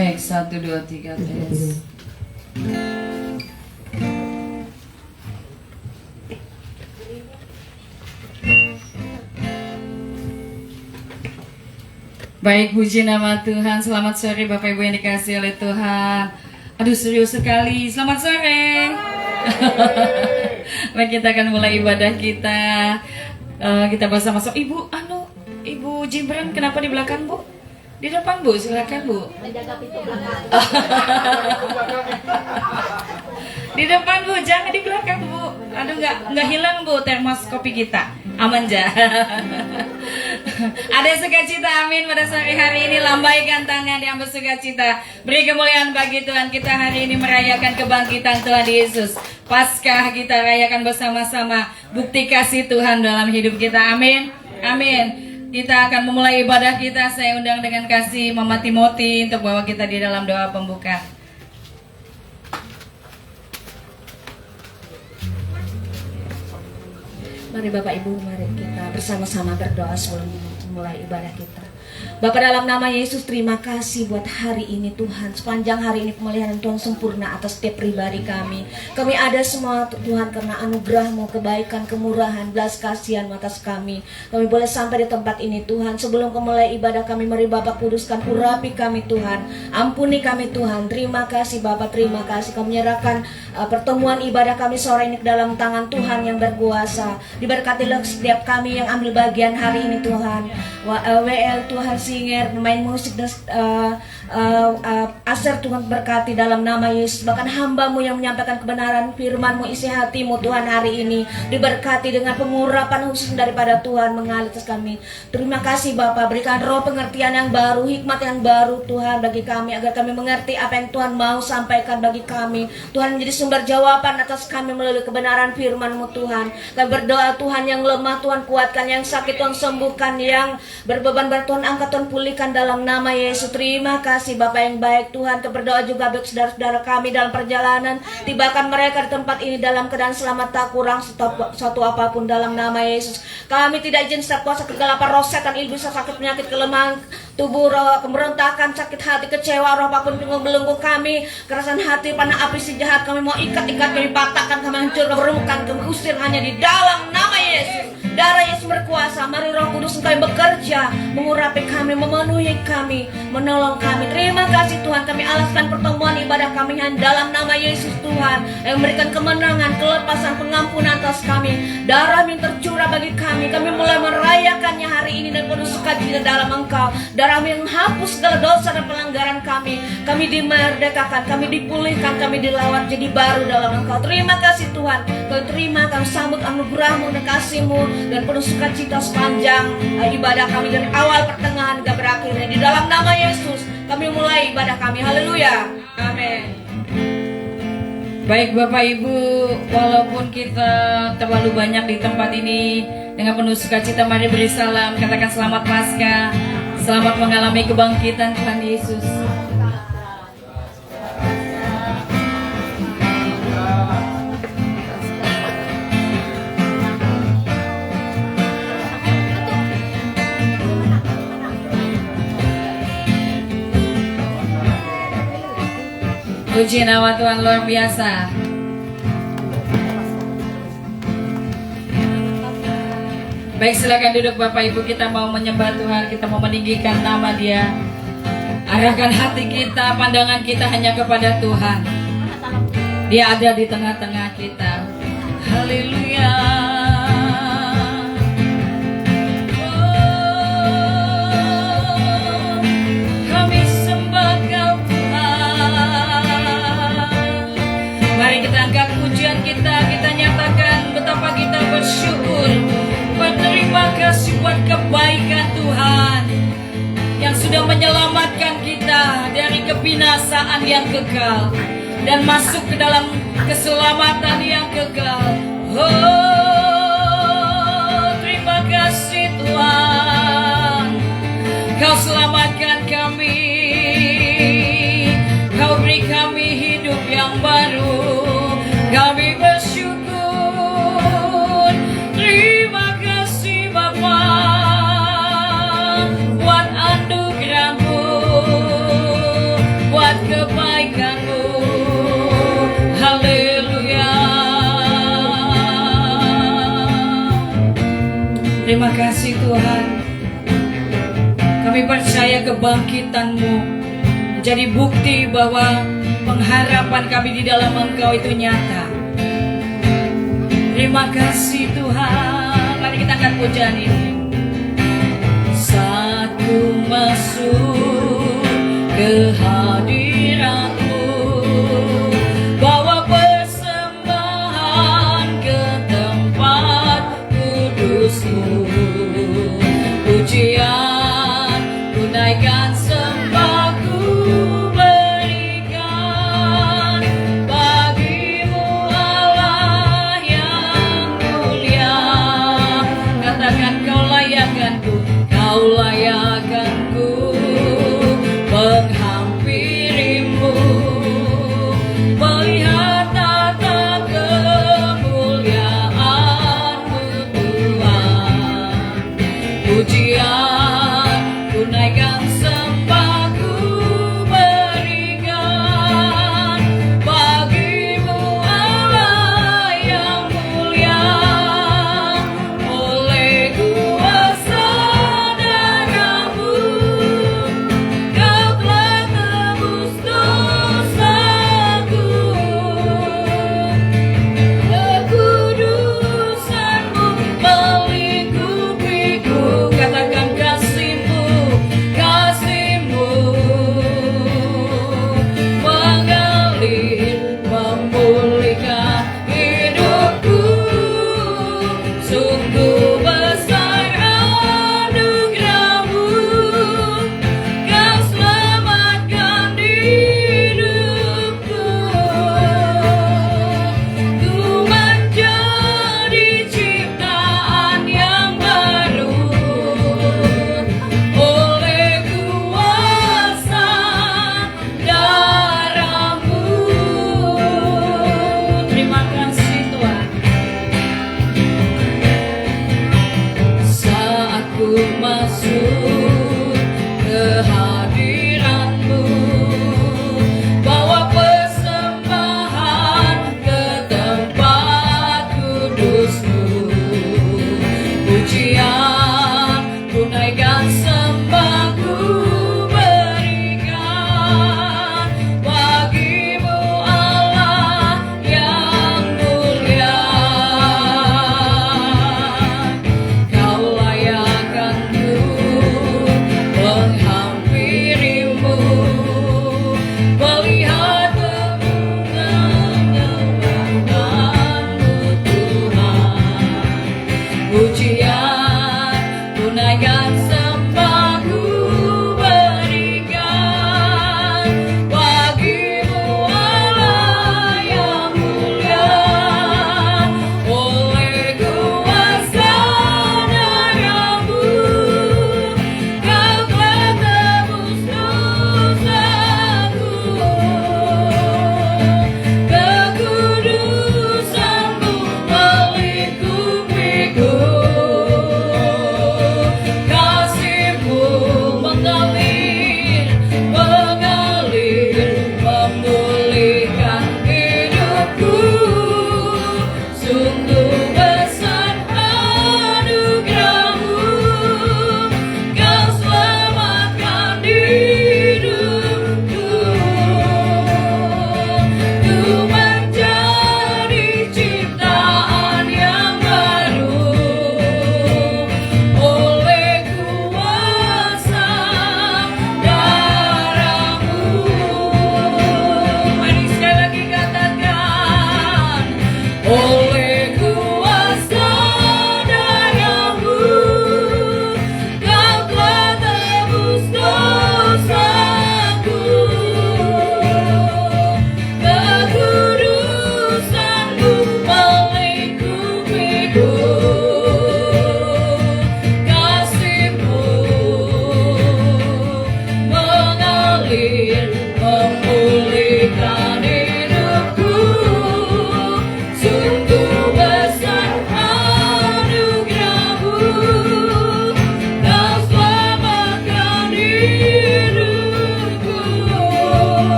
Cek 1, 2, 3 tes. Baik, puji nama Tuhan. Selamat sore Bapak Ibu yang dikasihi oleh Tuhan. Aduh, serius sekali. Selamat sore. Baik, kita akan mulai ibadah kita. Kita bersama-sama. Ibu Jibran, kenapa di belakang, Bu? Di depan, Bu, silakan, Bu. Menjaga pintu belakang. Di depan, Bu, jangan di belakang, Bu. Aduh, nggak hilang, Bu, termos kopi kita. Aman, ja. Ada sukacita, amin, pada sore hari ini. Lambaikan tangan yang bersukacita. Beri kemuliaan bagi Tuhan. Kita hari ini merayakan kebangkitan Tuhan Yesus. Paskah kita rayakan bersama-sama. Bukti kasih Tuhan dalam hidup kita, amin. Amin. Kita akan memulai ibadah kita. Saya undang dengan kasih Mama Timothy untuk bawa kita di dalam doa pembuka. Mari Bapak Ibu, mari kita bersama-sama berdoa sebelum mulai ibadah kita. Bapak, dalam nama Yesus, terima kasih buat hari ini Tuhan. Sepanjang hari ini pemeliharaan Tuhan sempurna atas setiap pribadi kami. Kami ada semua Tuhan karena anugerah-Mu, kebaikan, kemurahan, belas kasihan atas kami. Kami boleh sampai di tempat ini Tuhan. Sebelum memulai ibadah kami, mari Bapak kuduskan, urapi kami Tuhan. Ampuni kami Tuhan. Terima kasih Bapak, terima kasih. Kami menyerahkan pertemuan ibadah kami sore ini ke dalam tangan Tuhan yang berkuasa. Diberkatilah setiap kami yang ambil bagian hari ini Tuhan. WL Tuhan singer, pemain musik dan Aser Tuhan berkati dalam nama Yesus. Bahkan hamba-Mu yang menyampaikan kebenaran firman-Mu, isi hati-Mu Tuhan hari ini diberkati dengan pengurapan khusus daripada Tuhan mengalir atas kami. Terima kasih Bapak, berikan roh pengertian yang baru, hikmat yang baru Tuhan bagi kami, agar kami mengerti apa yang Tuhan mau sampaikan bagi kami. Tuhan menjadi sumber jawaban atas kami melalui kebenaran firman-Mu Tuhan. Kami berdoa Tuhan, yang lemah Tuhan kuatkan, yang sakit Tuhan sembuhkan, yang berbeban berat Tuhan angkat, Tuhan pulihkan dalam nama Yesus. Terima kasih Bapak yang baik Tuhan. Kita berdoa juga bagi saudara-saudara kami dalam perjalanan. Tibakan mereka di tempat ini dalam keadaan selamat, tak kurang satu apapun dalam nama Yesus. Kami tidak izin setiap kuasa kegelapan, roh setan, iblis, sakit, penyakit, kelemahan tubuh, roh pemberontakan, sakit hati, kecewa, roh apapun belenggu kami, kerasan hati, panah api si jahat, kami mau ikat-ikat, kami patahkan, kami hancurkan, berumukan, kami usir hanya di dalam nama Yesus. Darah Yesus berkuasa. Mari Roh Kudus kami bekerja, mengurapi kami, memenuhi kami, menolong kami. Terima kasih Tuhan. Kami alaskan pertemuan ibadah kami hanya dalam nama Yesus Tuhan, yang memberikan kemenangan, kelepasan, pengampunan atas kami. Darah yang tercurah bagi kami. Kami mulai merayakannya hari ini dan penuh sukacita dalam Engkau. Darah yang menghapus segala dosa dan pelanggaran kami. Kami dimerdekakan, kami dipulihkan, kami dilawat jadi baru dalam Engkau. Terima kasih Tuhan. Kau terima, kami sambut anugerah-Mu dan kasih-Mu dan penuh sukacita sepanjang ibadah kami dari awal pertengahan hingga berakhirnya. Di dalam nama Yesus kami mulai ibadah kami. Haleluya. Amin. Baik Bapak Ibu, walaupun kita terlalu banyak di tempat ini, dengan penuh sukacita mari beri salam, katakan selamat Paskah, selamat mengalami kebangkitan Tuhan Yesus. Puji nama Tuhan luar biasa. Baik, silakan duduk Bapak Ibu. Kita mau menyembah Tuhan, kita mau meninggikan nama Dia. Arahkan hati kita, pandangan kita hanya kepada Tuhan. Dia ada di tengah-tengah kita. Haleluya. Kita nyatakan betapa kita bersyukur, berterima kasih buat kebaikan Tuhan yang sudah menyelamatkan kita dari kebinasaan yang kekal dan masuk ke dalam keselamatan yang kekal. Oh, terima kasih Tuhan, Kau selamatkan kami, Kau beri kami hidup yang baru. Kami bersyukur, terima kasih Bapa buat anugerah-Mu, Kami percaya kebangkitan-Mu menjadi bukti bahwa pengharapan kami di dalam Engkau itu nyata. Terima kasih Tuhan. Mari kita angkat pujian ini. Saat ku masuk ke hadirat-Mu, bawa persembahan ke tempat kudus-Mu. Pujian ku naikkan, sembah ku berikan bagi-Mu Allah yang mulia. Katakan Kau layakkanku, Kau layakkanku, menghampiri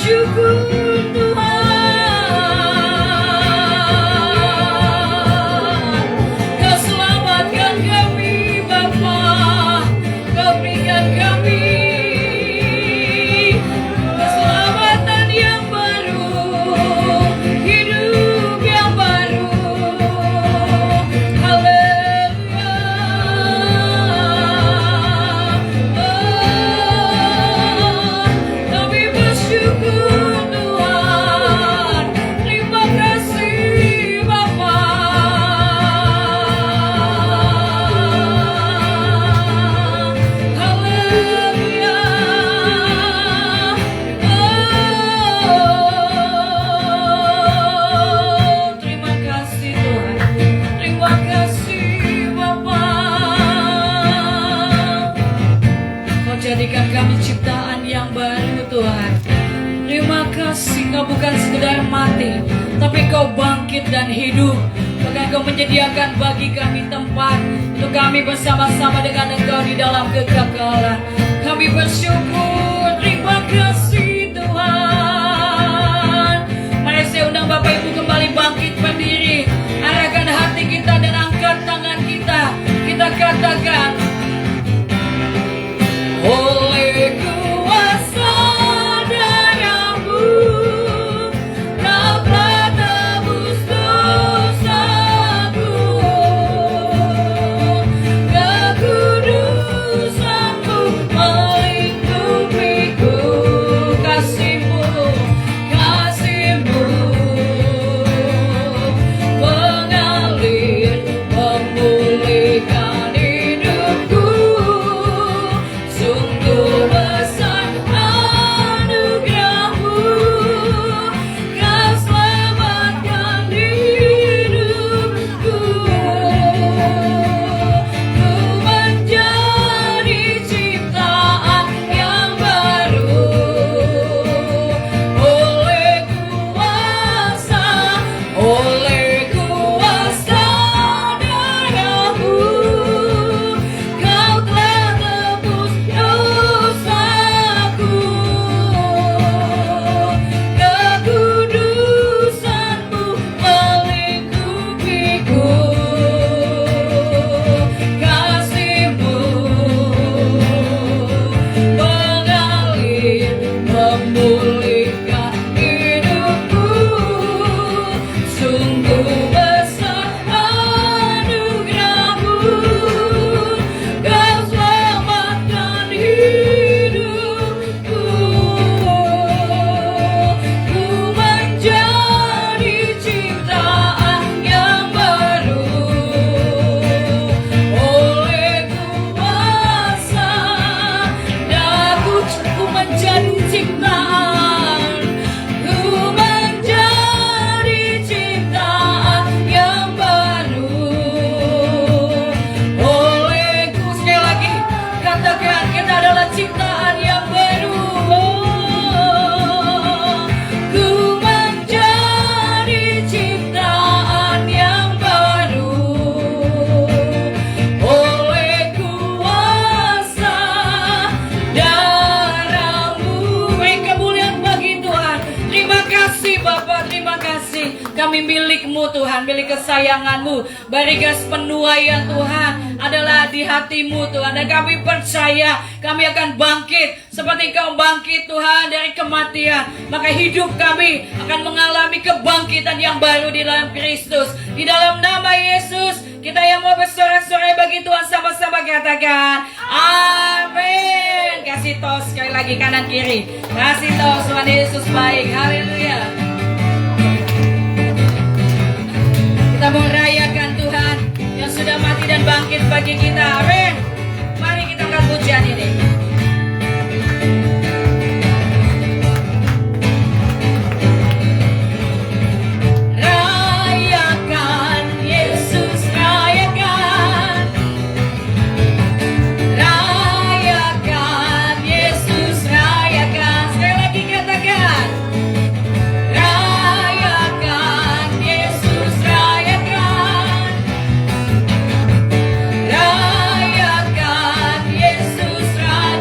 bersyukur Tuhan. Kau selamatkan kami Bapa, Kau berikan kami keselamatan yang baru, hidup yang baru. Haleluya. Kami bersyukur Tuhan. Terima kasih Bapa. Haleluya. Terima kasih Tuhan. Terima kasih Bapa. Kau jadikan kami ciptaan yang baru Tuhan. Terima kasih Kau bukan sekedar mati, tapi Kau bangkit dan hidup. Bahkan Kau menyediakan bagi kami tempat untuk kami bersama-sama dengan Engkau di dalam kekekalan. Kami bersyukur. Terima kasih Tuhan. Mari saya undang Bapak Ibu kembali bangkit berdiri. Arahkan hati kita dan angkat tangan kita. Kita katakan, oleh kuasa darah-Mu, Kau telah tebus dosaku. Kekudusan-Mu melingkupiku. Kasih-Mu, kasih-Mu mengalir, memulihkan hidupku. Sungguh besar anugerah-Mu, Kau selamatkan hidupku. Ku menjadi ciptaan yang baru oleh kuasa darah-Mu. Kau telah tebus dosaku. Kekudusan-Mu melingkupiku. Kasih-Mu mengalir, memulihkan hidupku. Sungguh besar anugerah-Mu, Kau selamatkan hidupku. Ku menjadi ciptaan yang baru oleh kuasa. Ku menjadi ciptaan. Ku menjadi ciptaan yang baru olehku. Sekali lagi katakan, kita adalah ciptaan yang baru. Ku menjadi ciptaan yang baru oleh kuasa darah-Mu. Beri kemuliaan bagi Tuhan. Terima kasih Bapa, terima kasih. Kami milik-Mu Tuhan, milik kesayangan-Mu. Barigas penuaian Tuhan adalah di hati-Mu Tuhan. Dan kami percaya kami akan bangkit seperti Kau bangkit Tuhan dari kematian. Maka hidup kami akan mengalami kebangkitan yang baru di dalam Kristus. Di dalam nama Yesus, kita yang mau bersorak-sorai bagi Tuhan sama-sama katakan amin. Kasih tos sekali lagi kanan kiri. Kasih tos, Tuhan Yesus baik. Haleluya. Kita merayakan Tuhan yang sudah mati dan bangkit bagi kita. Amin. Mari kita angkat pujian ini. Rayakan Yesus, rayakan. Rayakan Yesus, rayakan. Sekali lagi katakan. Rayakan Yesus, rayakan. Rayakan Yesus, rayakan.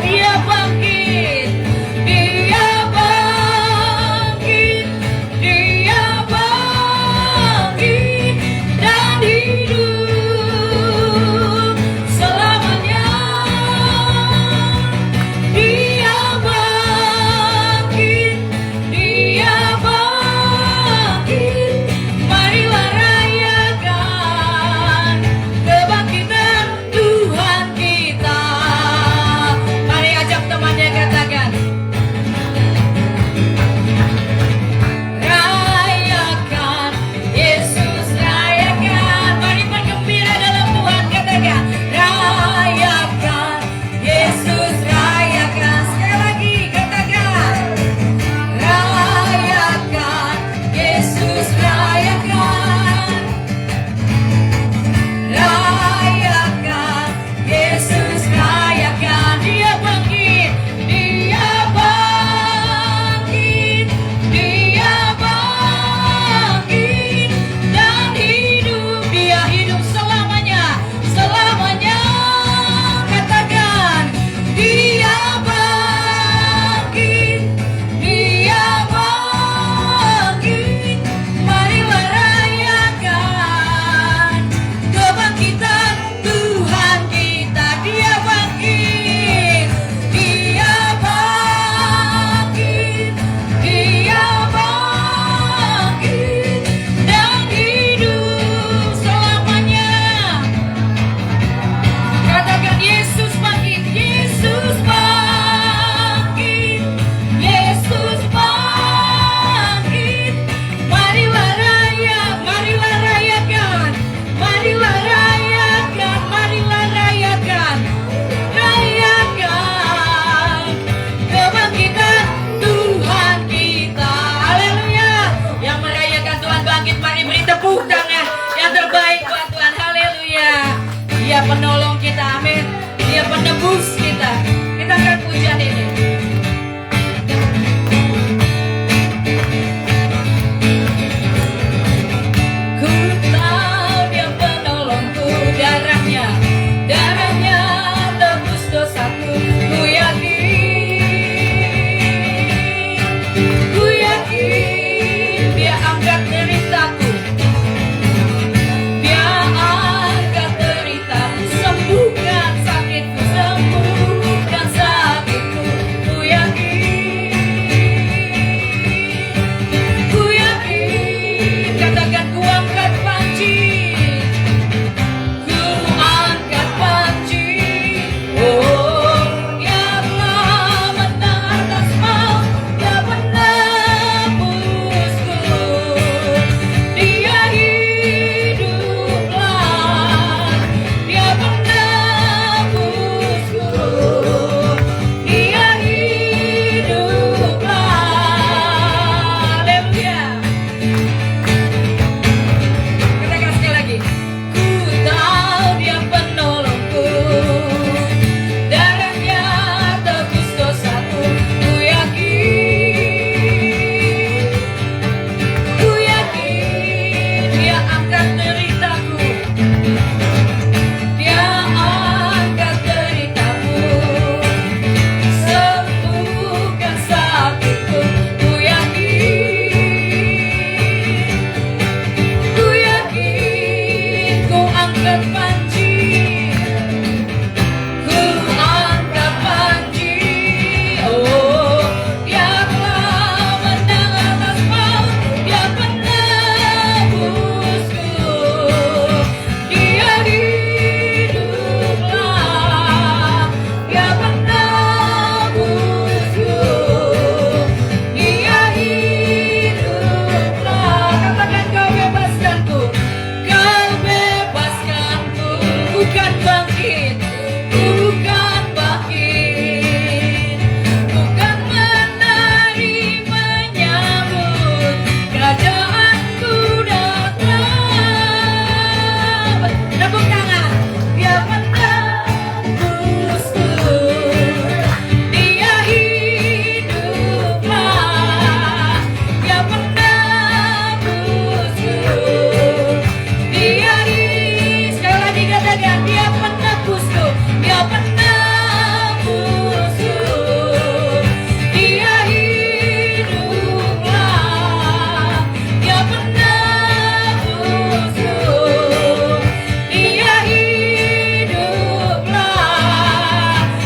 Dia penolong kita, amin. Dia penebus kita. Kita akan pujian ini. Ku tahu dia penolongku, darahnya tebus dosaku. Ku yakin dia angkat deritaku. Dia angkat deritaku, sembuhkan sakitku, sembuhkan sakitku. Ku yakin, katakan ku angkat panci. Ku angkat panci. Oh, dia telah menang atas maut, dia penebusku. Dia hiduplah, dia penebusku. Dia hiduplah. Haleluya. Katakan sekali lagi. Ku tahu dia penolongku, darahnya tebus dosaku. Ku yakin dia angkat deritaku. Dia angkat deritaku, sembuhkan sakitku. Ku yakin, ku angkat panci. Ku angkat panci. Oh, dia telah menang atas maut, dia penebusku. Dia hiduplah, dia penebusku. Dia hiduplah. Katakan kau bebaskanku. Kau bebaskanku, bukan bangkit, bukan bangkit, bukan menari menyambut kerajaanku datang. Tepuk tangan. Dia penebusku, dia hiduplah, dia penebusku. Dia sekali lagi katakan, dia penebusku, dia penebusku. Dia hiduplah, dia penebusku. Dia hiduplah.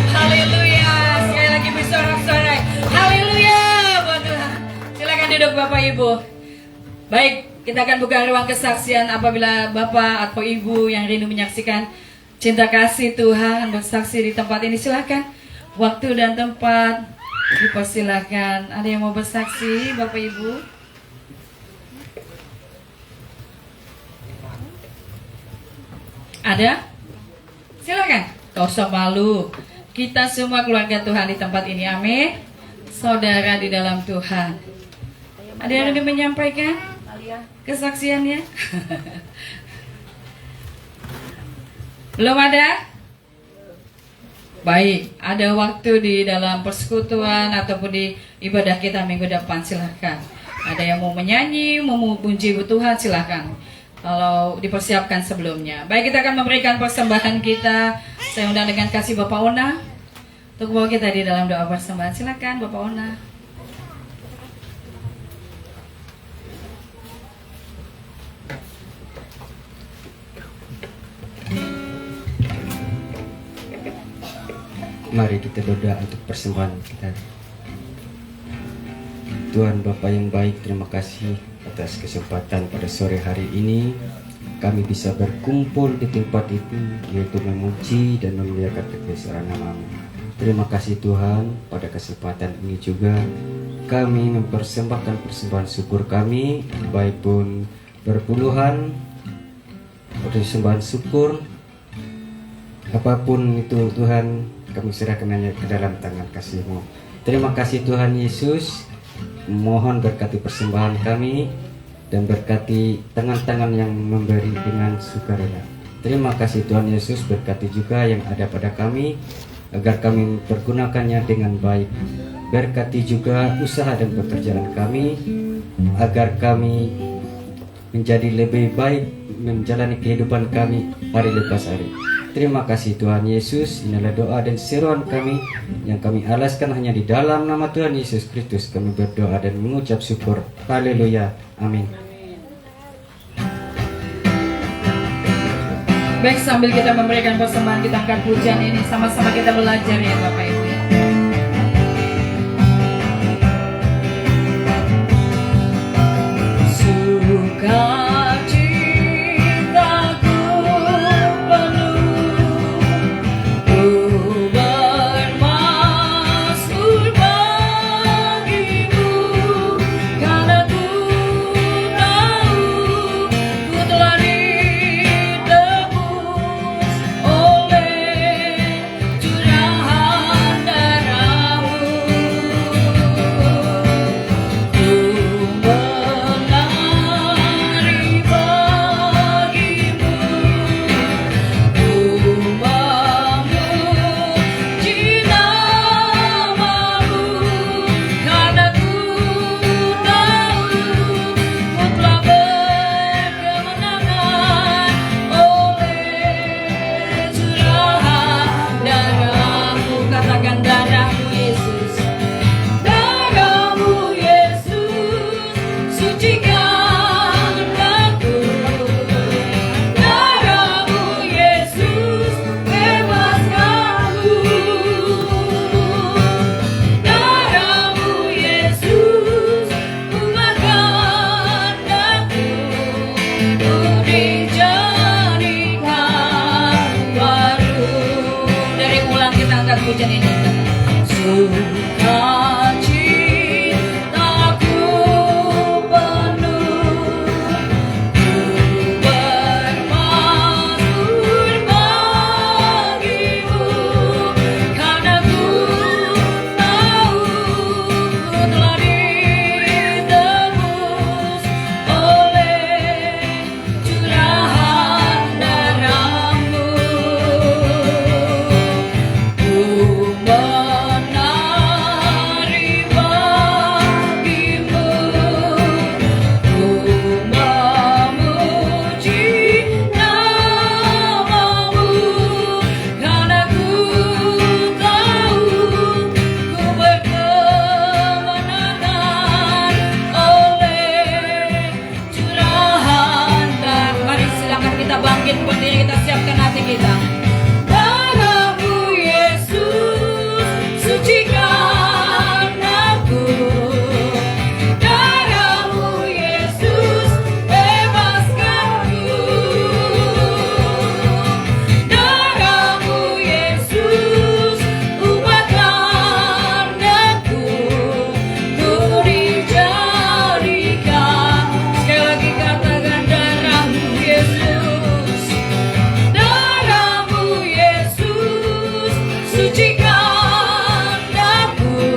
Haleluya. Sekali lagi bersorak-sorai. Haleluya buat Tuhan. Silakan duduk Bapak Ibu. Baik, kita akan buka ruang kesaksian apabila Bapak atau Ibu yang rindu menyaksikan cinta kasih Tuhan bersaksi di tempat ini. Silakan, waktu dan tempat dipersilakan. Ada yang mau bersaksi, Bapak Ibu? Ada? Silakan. Gak usah malu. Kita semua keluarga Tuhan di tempat ini, amin. Saudara di dalam Tuhan. Ada yang rindu menyampaikan kesaksiannya? Belum ada? Baik, ada waktu di dalam persekutuan ataupun di ibadah kita minggu depan, silahkan. Ada yang mau menyanyi, mau memuji Tuhan, silahkan. Kalau dipersiapkan sebelumnya. Baik, kita akan memberikan persembahan kita. Saya undang dengan kasih Bapak Ona untuk bawa kita di dalam doa persembahan. Silahkan Bapak Ona. Mari kita berdoa untuk persembahan kita. Tuhan Bapa yang baik, terima kasih atas kesempatan pada sore hari ini kami bisa berkumpul di tempat itu, yaitu memuji dan memuliakan kebesaran nama-Mu. Terima kasih Tuhan, pada kesempatan ini juga kami mempersembahkan persembahan syukur kami, baik pun berpuluhan persembahan syukur, apapun itu Tuhan, kami serahkan hanya ke dalam tangan kasih-Mu. Terima kasih Tuhan Yesus. Mohon berkati persembahan kami dan berkati tangan-tangan yang memberi dengan sukarela. Terima kasih Tuhan Yesus, berkati juga yang ada pada kami, agar kami mempergunakannya dengan baik. Berkati juga usaha dan pekerjaan kami, agar kami menjadi lebih baik menjalani kehidupan kami hari lepas hari. Terima kasih Tuhan Yesus, inilah doa dan seruan kami yang kami alaskan hanya di dalam nama Tuhan Yesus Kristus. Kami berdoa dan mengucap syukur. Haleluya. Amin. Baik, sambil kita memberikan persembahan, kita angkat pujian ini, sama-sama kita belajar ya Bapak Ibu ya. Sukacitaku penuh, ku bermasmur bagimu, karena ku tahu ku telah ditebus oleh curahan darah-Mu. Ku menari bagimu, ku memuji nama-Mu, karena ku tahu ku telah berkemenangan oleh curahan darah-Mu. Katakan darah-Mu Yesus, darah-Mu Yesus, sucikan aku. Darah-Mu Yesus, bebaskan aku. Darah-Mu Yesus, ubahkan aku. Ku dijadikan baru. Dari ulang kita angkat pujian ini. Sukacitaku penuh, ku bermasmur bagimu, karena ku tahu ku telah ditebus oleh curahan darah-Mu. Ku menari bagimu, ku memuji nama-Mu, karena ku tahu ku berkemenangan oleh curahan darah. Mari silakan kita bangkit berdiri, kita siapkan hati kita. Darah-Mu Yesus, sucikan aku. Darah-Mu Yesus, bebaskan aku. Darah-Mu Yesus, ubahkan aku. Ku dijadikan. Sekali lagi katakan darah-Mu Yesus, darah-Mu Yesus, sucikan aku.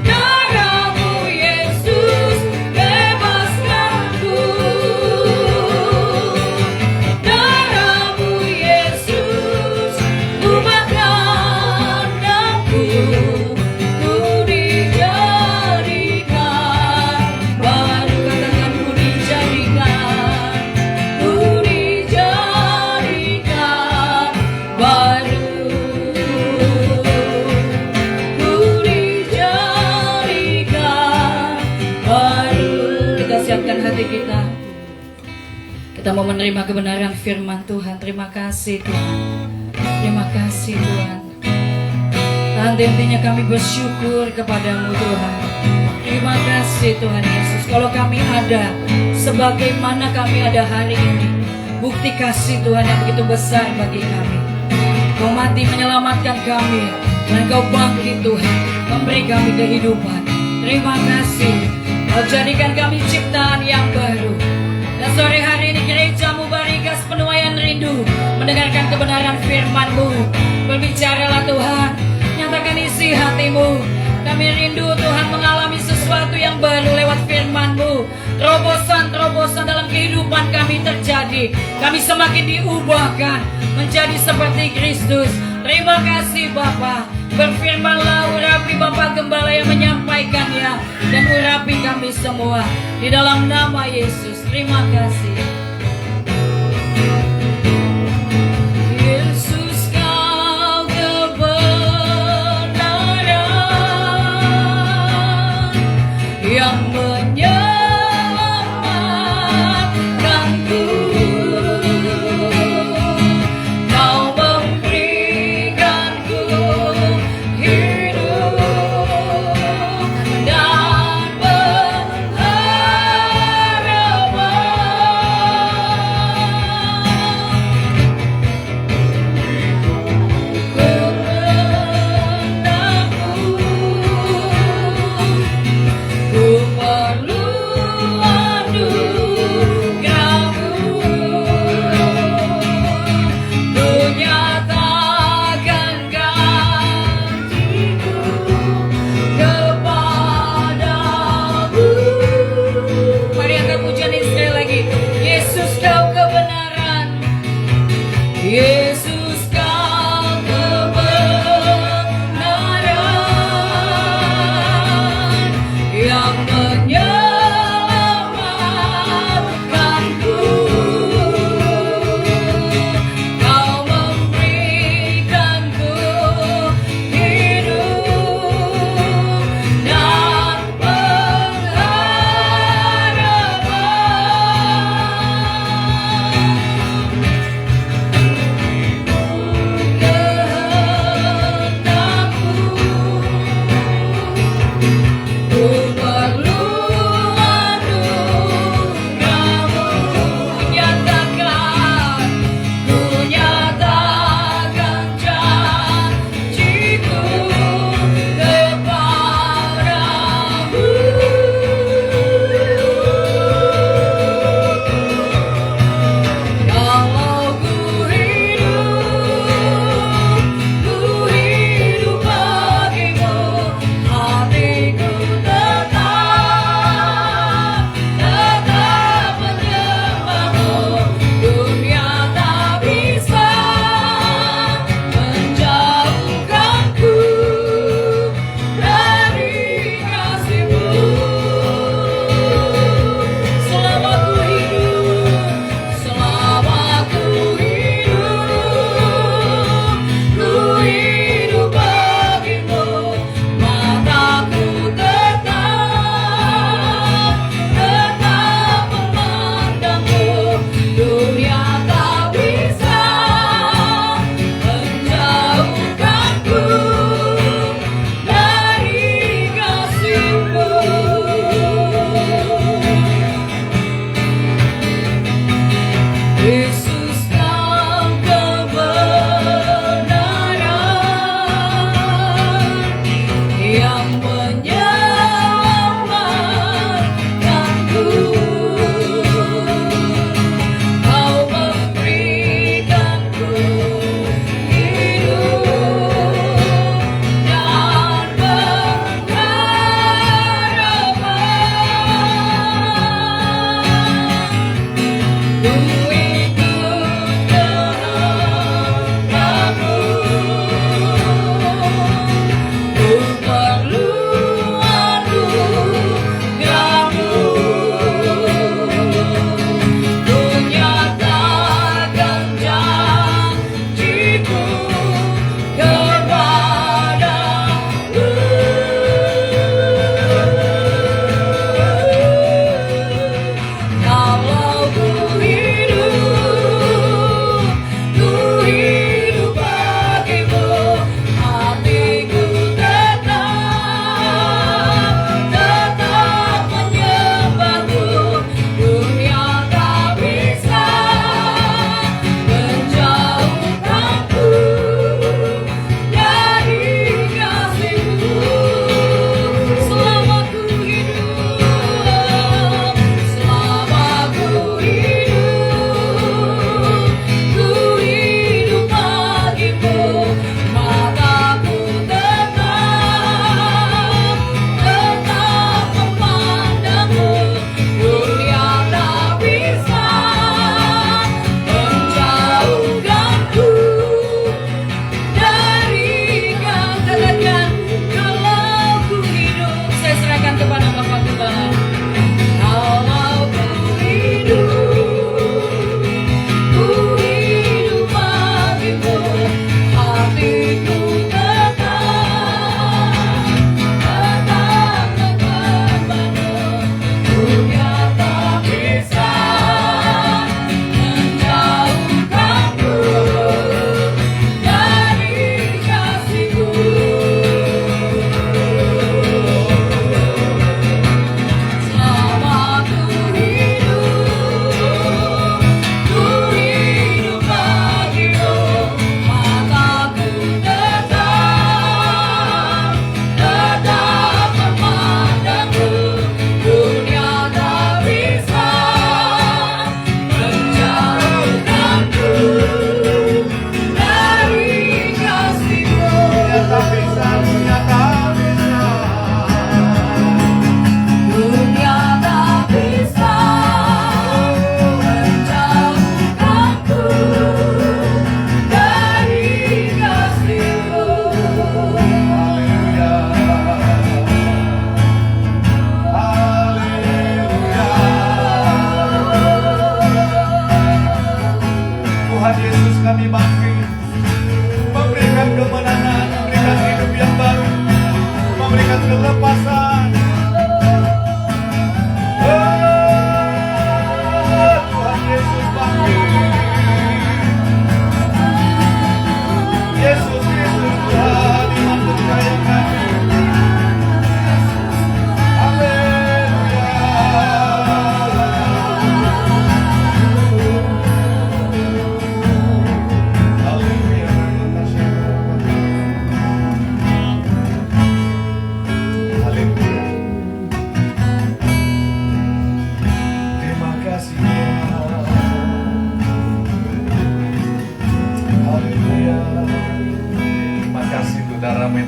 Darah-Mu Yesus, bebaskan aku. Darah-Mu Yesus, ubahkan aku. Ku dijadikan baru. Katakan ku dijadikan, ku dijadikan baru. Ku dijadikan baru. Kita siapkan hati kita. Kita mau menerima kebenaran firman Tuhan. Terima kasih Tuhan. Terima kasih Tuhan. Henti-hentinya kami bersyukur kepadamu Tuhan. Terima kasih Tuhan Yesus. Kalau kami ada sebagaimana kami ada hari ini, bukti kasih Tuhan yang begitu besar bagi kami. Kau mati menyelamatkan kami, dan Kau bangkit Tuhan, memberi kami kehidupan. Terima kasih. Kau jadikan kami ciptaan yang baru. Dan sore hari ini gereja-Mu Barigas Penuaian rindu mendengarkan kebenaran firman-Mu. Berbicaralah Tuhan, nyatakan isi hati-Mu. Kami rindu Tuhan mengalami sesuatu yang baru lewat firman-Mu. Terobosan-terobosan dalam kehidupan kami terjadi. kami semakin diubahkan menjadi seperti Kristus. Terima kasih Bapa. Berfirmanlah, urapi Bapak Gembala yang menyampaikannya, dan urapi kami semua di dalam nama Yesus. Terima kasih. Yesus, Kau kebenaran yang menyelamatkanku. Kau memberikanku hidup dan pengharapan.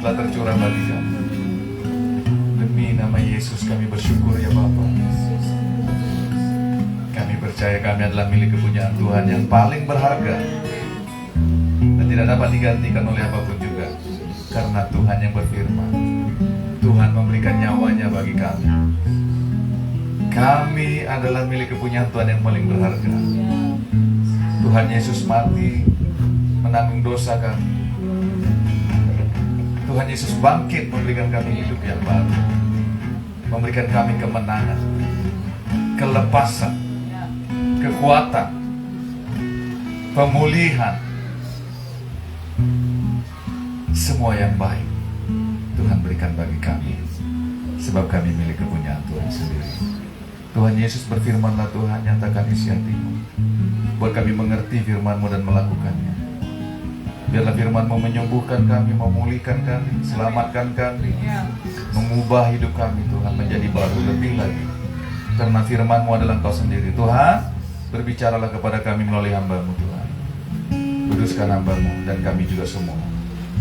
telah tercurah bagi kami. Demi nama Yesus kami bersyukur ya Bapa. Kami percaya kami adalah milik kepunyaan Tuhan yang paling berharga dan tidak dapat digantikan oleh apapun juga. Karena Tuhan yang berfirman, Tuhan memberikan nyawanya bagi kami. Kami adalah milik kepunyaan Tuhan yang paling berharga. Tuhan Yesus mati menanggung dosa kami. Tuhan Yesus bangkit memberikan kami hidup yang baru, memberikan kami kemenangan, kelepasan, kekuatan, pemulihan, semua yang baik Tuhan berikan bagi kami, sebab kami milik kepunyaan Tuhan sendiri. Tuhan Yesus berfirmanlah Tuhan, nyatakan isi hatimu, buat kami mengerti firman-Mu dan melakukannya. Biarlah firman-Mu menyembuhkan kami, memulihkan kami, selamatkan kami, mengubah hidup kami Tuhan menjadi baru lebih lagi. Karena firman-Mu adalah Engkau sendiri. Tuhan, berbicaralah kepada kami melalui hamba-Mu Tuhan. Kuduskan hamba-Mu dan kami juga semua.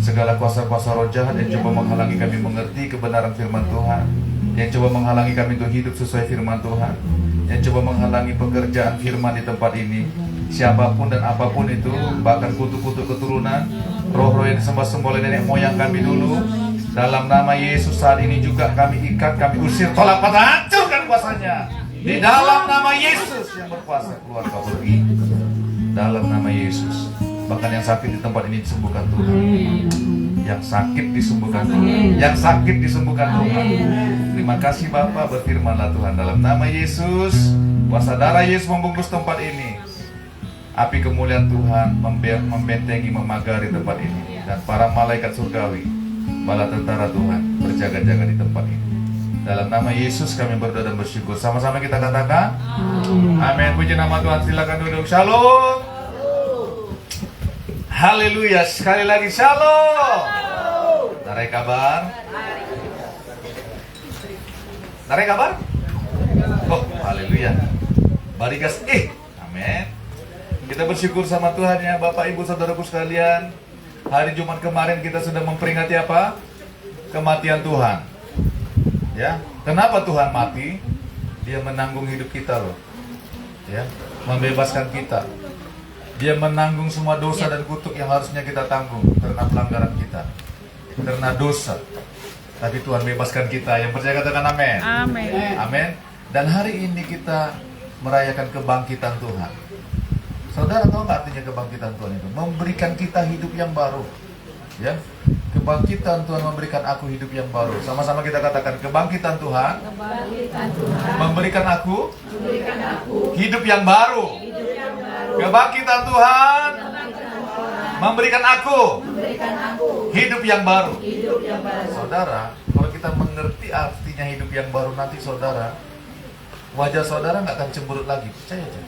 Segala kuasa-kuasa roh jahat yang coba menghalangi kami mengerti kebenaran firman Tuhan, yang coba menghalangi kami untuk hidup sesuai firman Tuhan, yang coba menghalangi pekerjaan firman di tempat ini, siapapun dan apapun itu, bahkan kutu-kutu keturunan, roh-roh yang disembah-sembah oleh nenek moyang kami dulu, dalam nama Yesus saat ini juga kami ikat, kami usir, tolak patah, hancurkan kuasanya. Di dalam nama Yesus yang berkuasa, keluar kau pergi. Dalam nama Yesus. Bahkan yang sakit di tempat ini disembuhkan Tuhan. Yang sakit disembuhkan Tuhan. Yang sakit disembuhkan Tuhan. Terima kasih Bapa, berfirmanlah Tuhan dalam nama Yesus. Kuasa darah Yesus membungkus tempat ini. Api kemuliaan Tuhan membentengi, memagari tempat ini. Dan para malaikat surgawi, bala tentara Tuhan berjaga-jaga di tempat ini. Dalam nama Yesus kami berdoa dan bersyukur. Sama-sama kita katakan amin. Puji nama Tuhan. Silakan duduk. Shalom. Haleluya. Sekali lagi shalom. Narai kabar? Narai kabar? Oh, haleluya. Barigas. Amin. Kita bersyukur sama Tuhan ya, Bapak Ibu Saudaraku sekalian. Hari Jumat kemarin kita sudah memperingati apa? Kematian Tuhan. Ya, kenapa Tuhan mati? Dia menanggung hidup kita loh. Ya, membebaskan kita. Dia menanggung semua dosa dan kutuk yang harusnya kita tanggung karena pelanggaran kita, karena dosa. Tapi Tuhan bebaskan kita. Yang percaya katakan amin. Amin. Amin. Dan hari ini kita merayakan kebangkitan Tuhan. Saudara tahu nggak artinya kebangkitan Tuhan itu? Memberikan kita hidup yang baru. Ya, kebangkitan Tuhan memberikan aku hidup yang baru. Sama-sama kita katakan kebangkitan Tuhan. Kebangkitan Tuhan. Memberikan aku hidup yang baru. Kebangkitan Tuhan memberikan aku hidup yang baru. Saudara, kalau kita mengerti artinya hidup yang baru, nanti saudara, wajah saudara nggak akan cemberut lagi. Percaya aja.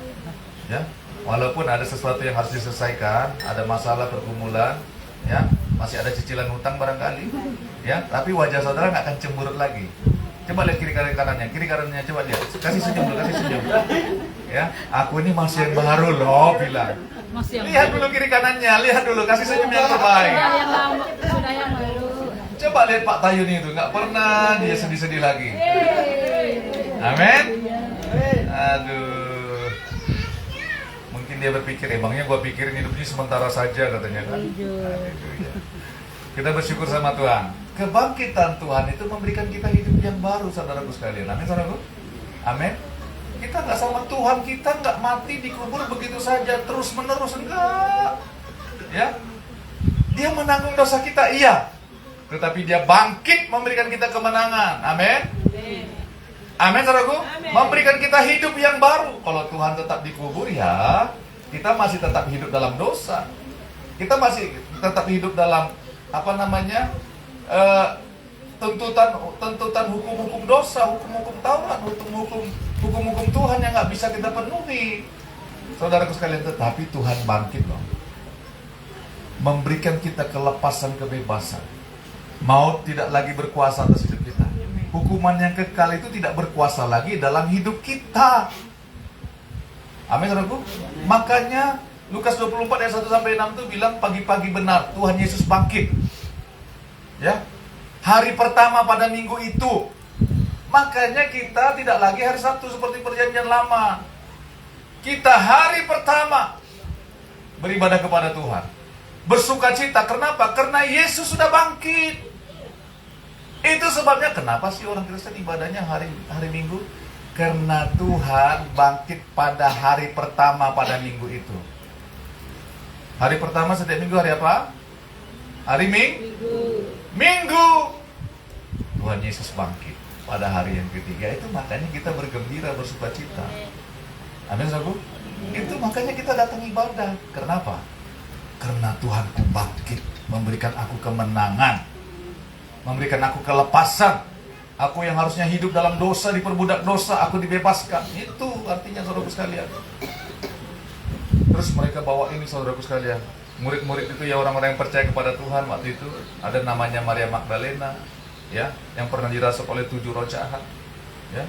Ya, walaupun ada sesuatu yang harus diselesaikan, ada masalah pergumulan, ya, masih ada cicilan hutang barangkali, ya, tapi wajah saudara nggak akan cemberut lagi. Coba lihat kiri kanannya, coba lihat. Kasih senyum dulu, kasih senyum. Ya, aku ini masih yang baru loh, bilang. Lihat dulu kiri kanannya, lihat dulu, kasih senyum yang terbaik. Sudah yang baru. Coba lihat Pak Tayun itu, nggak pernah dia sedih-sedih lagi. Amin. Aduh. Mungkin dia berpikir, emangnya gua pikirin hidupnya sementara saja katanya kan. Kita bersyukur sama Tuhan. Kebangkitan Tuhan itu memberikan kita hidup yang baru, saudaraku sekalian. Amin, saudaraku. Amin. Kita nggak sama Tuhan, kita nggak mati dikubur begitu saja terus menerus, enggak. Ya, Dia menanggung dosa kita, iya. Tetapi Dia bangkit memberikan kita kemenangan. Amin. Amin, saudaraku. Memberikan kita hidup yang baru. Kalau Tuhan tetap dikubur, ya kita masih tetap hidup dalam dosa. Kita masih tetap hidup dalam tuntutan hukum-hukum dosa, hukum-hukum Taurat, hukum-hukum Tuhan yang nggak bisa kita penuhi. Saudaraku sekalian, tetapi Tuhan bangkit loh, memberikan kita kelepasan, kebebasan. Maut tidak lagi berkuasa atas hidup kita. Hukuman yang kekal itu tidak berkuasa lagi dalam hidup kita. Amin, saudaraku. Makanya Lukas 24 ayat 1-6 itu bilang pagi-pagi benar Tuhan Yesus bangkit. Ya, hari pertama pada minggu itu. Makanya kita tidak lagi hari Sabtu seperti perjanjian lama. Kita hari pertama beribadah kepada Tuhan, bersuka cita. Kenapa? Karena Yesus sudah bangkit. Itu sebabnya kenapa sih orang Kristen ibadahnya hari Minggu? Karena Tuhan bangkit pada hari pertama pada minggu itu. Hari pertama setiap minggu hari apa? Hari Minggu. Tuhan Yesus bangkit pada hari yang ketiga. Itu makanya kita bergembira, bersuka cita. Amin, saudaraku. Itu makanya kita datang ibadah. Kenapa? Karena Tuhanku bangkit, memberikan aku kemenangan, memberikan aku kelepasan. Aku yang harusnya hidup dalam dosa, diperbudak dosa, aku dibebaskan. Itu artinya, saudaraku sekalian. Terus mereka bawa ini, saudaraku sekalian. Murid-murid itu ya orang-orang yang percaya kepada Tuhan waktu itu. Ada namanya Maria Magdalena, ya, yang pernah dirasuk oleh 7 roh jahat, ya.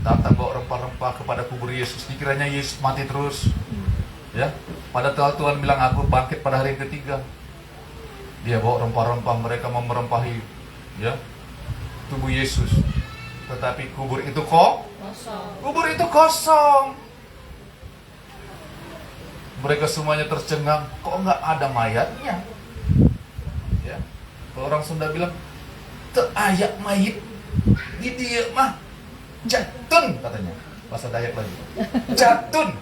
Datang bawa rempah-rempah kepada kubur Yesus. Dikiranya Yesus mati terus, ya. Padahal Tuhan bilang aku bangkit pada hari yang ketiga. Dia bawa rempah-rempah, mereka memerempahi, ya, tubuh Yesus. Tetapi kubur itu kosong. Mereka semuanya tercengang, kok nggak ada mayatnya? Ya, orang Sunda bilang, "Teayak mayit di dia mah jatun," katanya. Bahasa Dayak lagi. Jatun.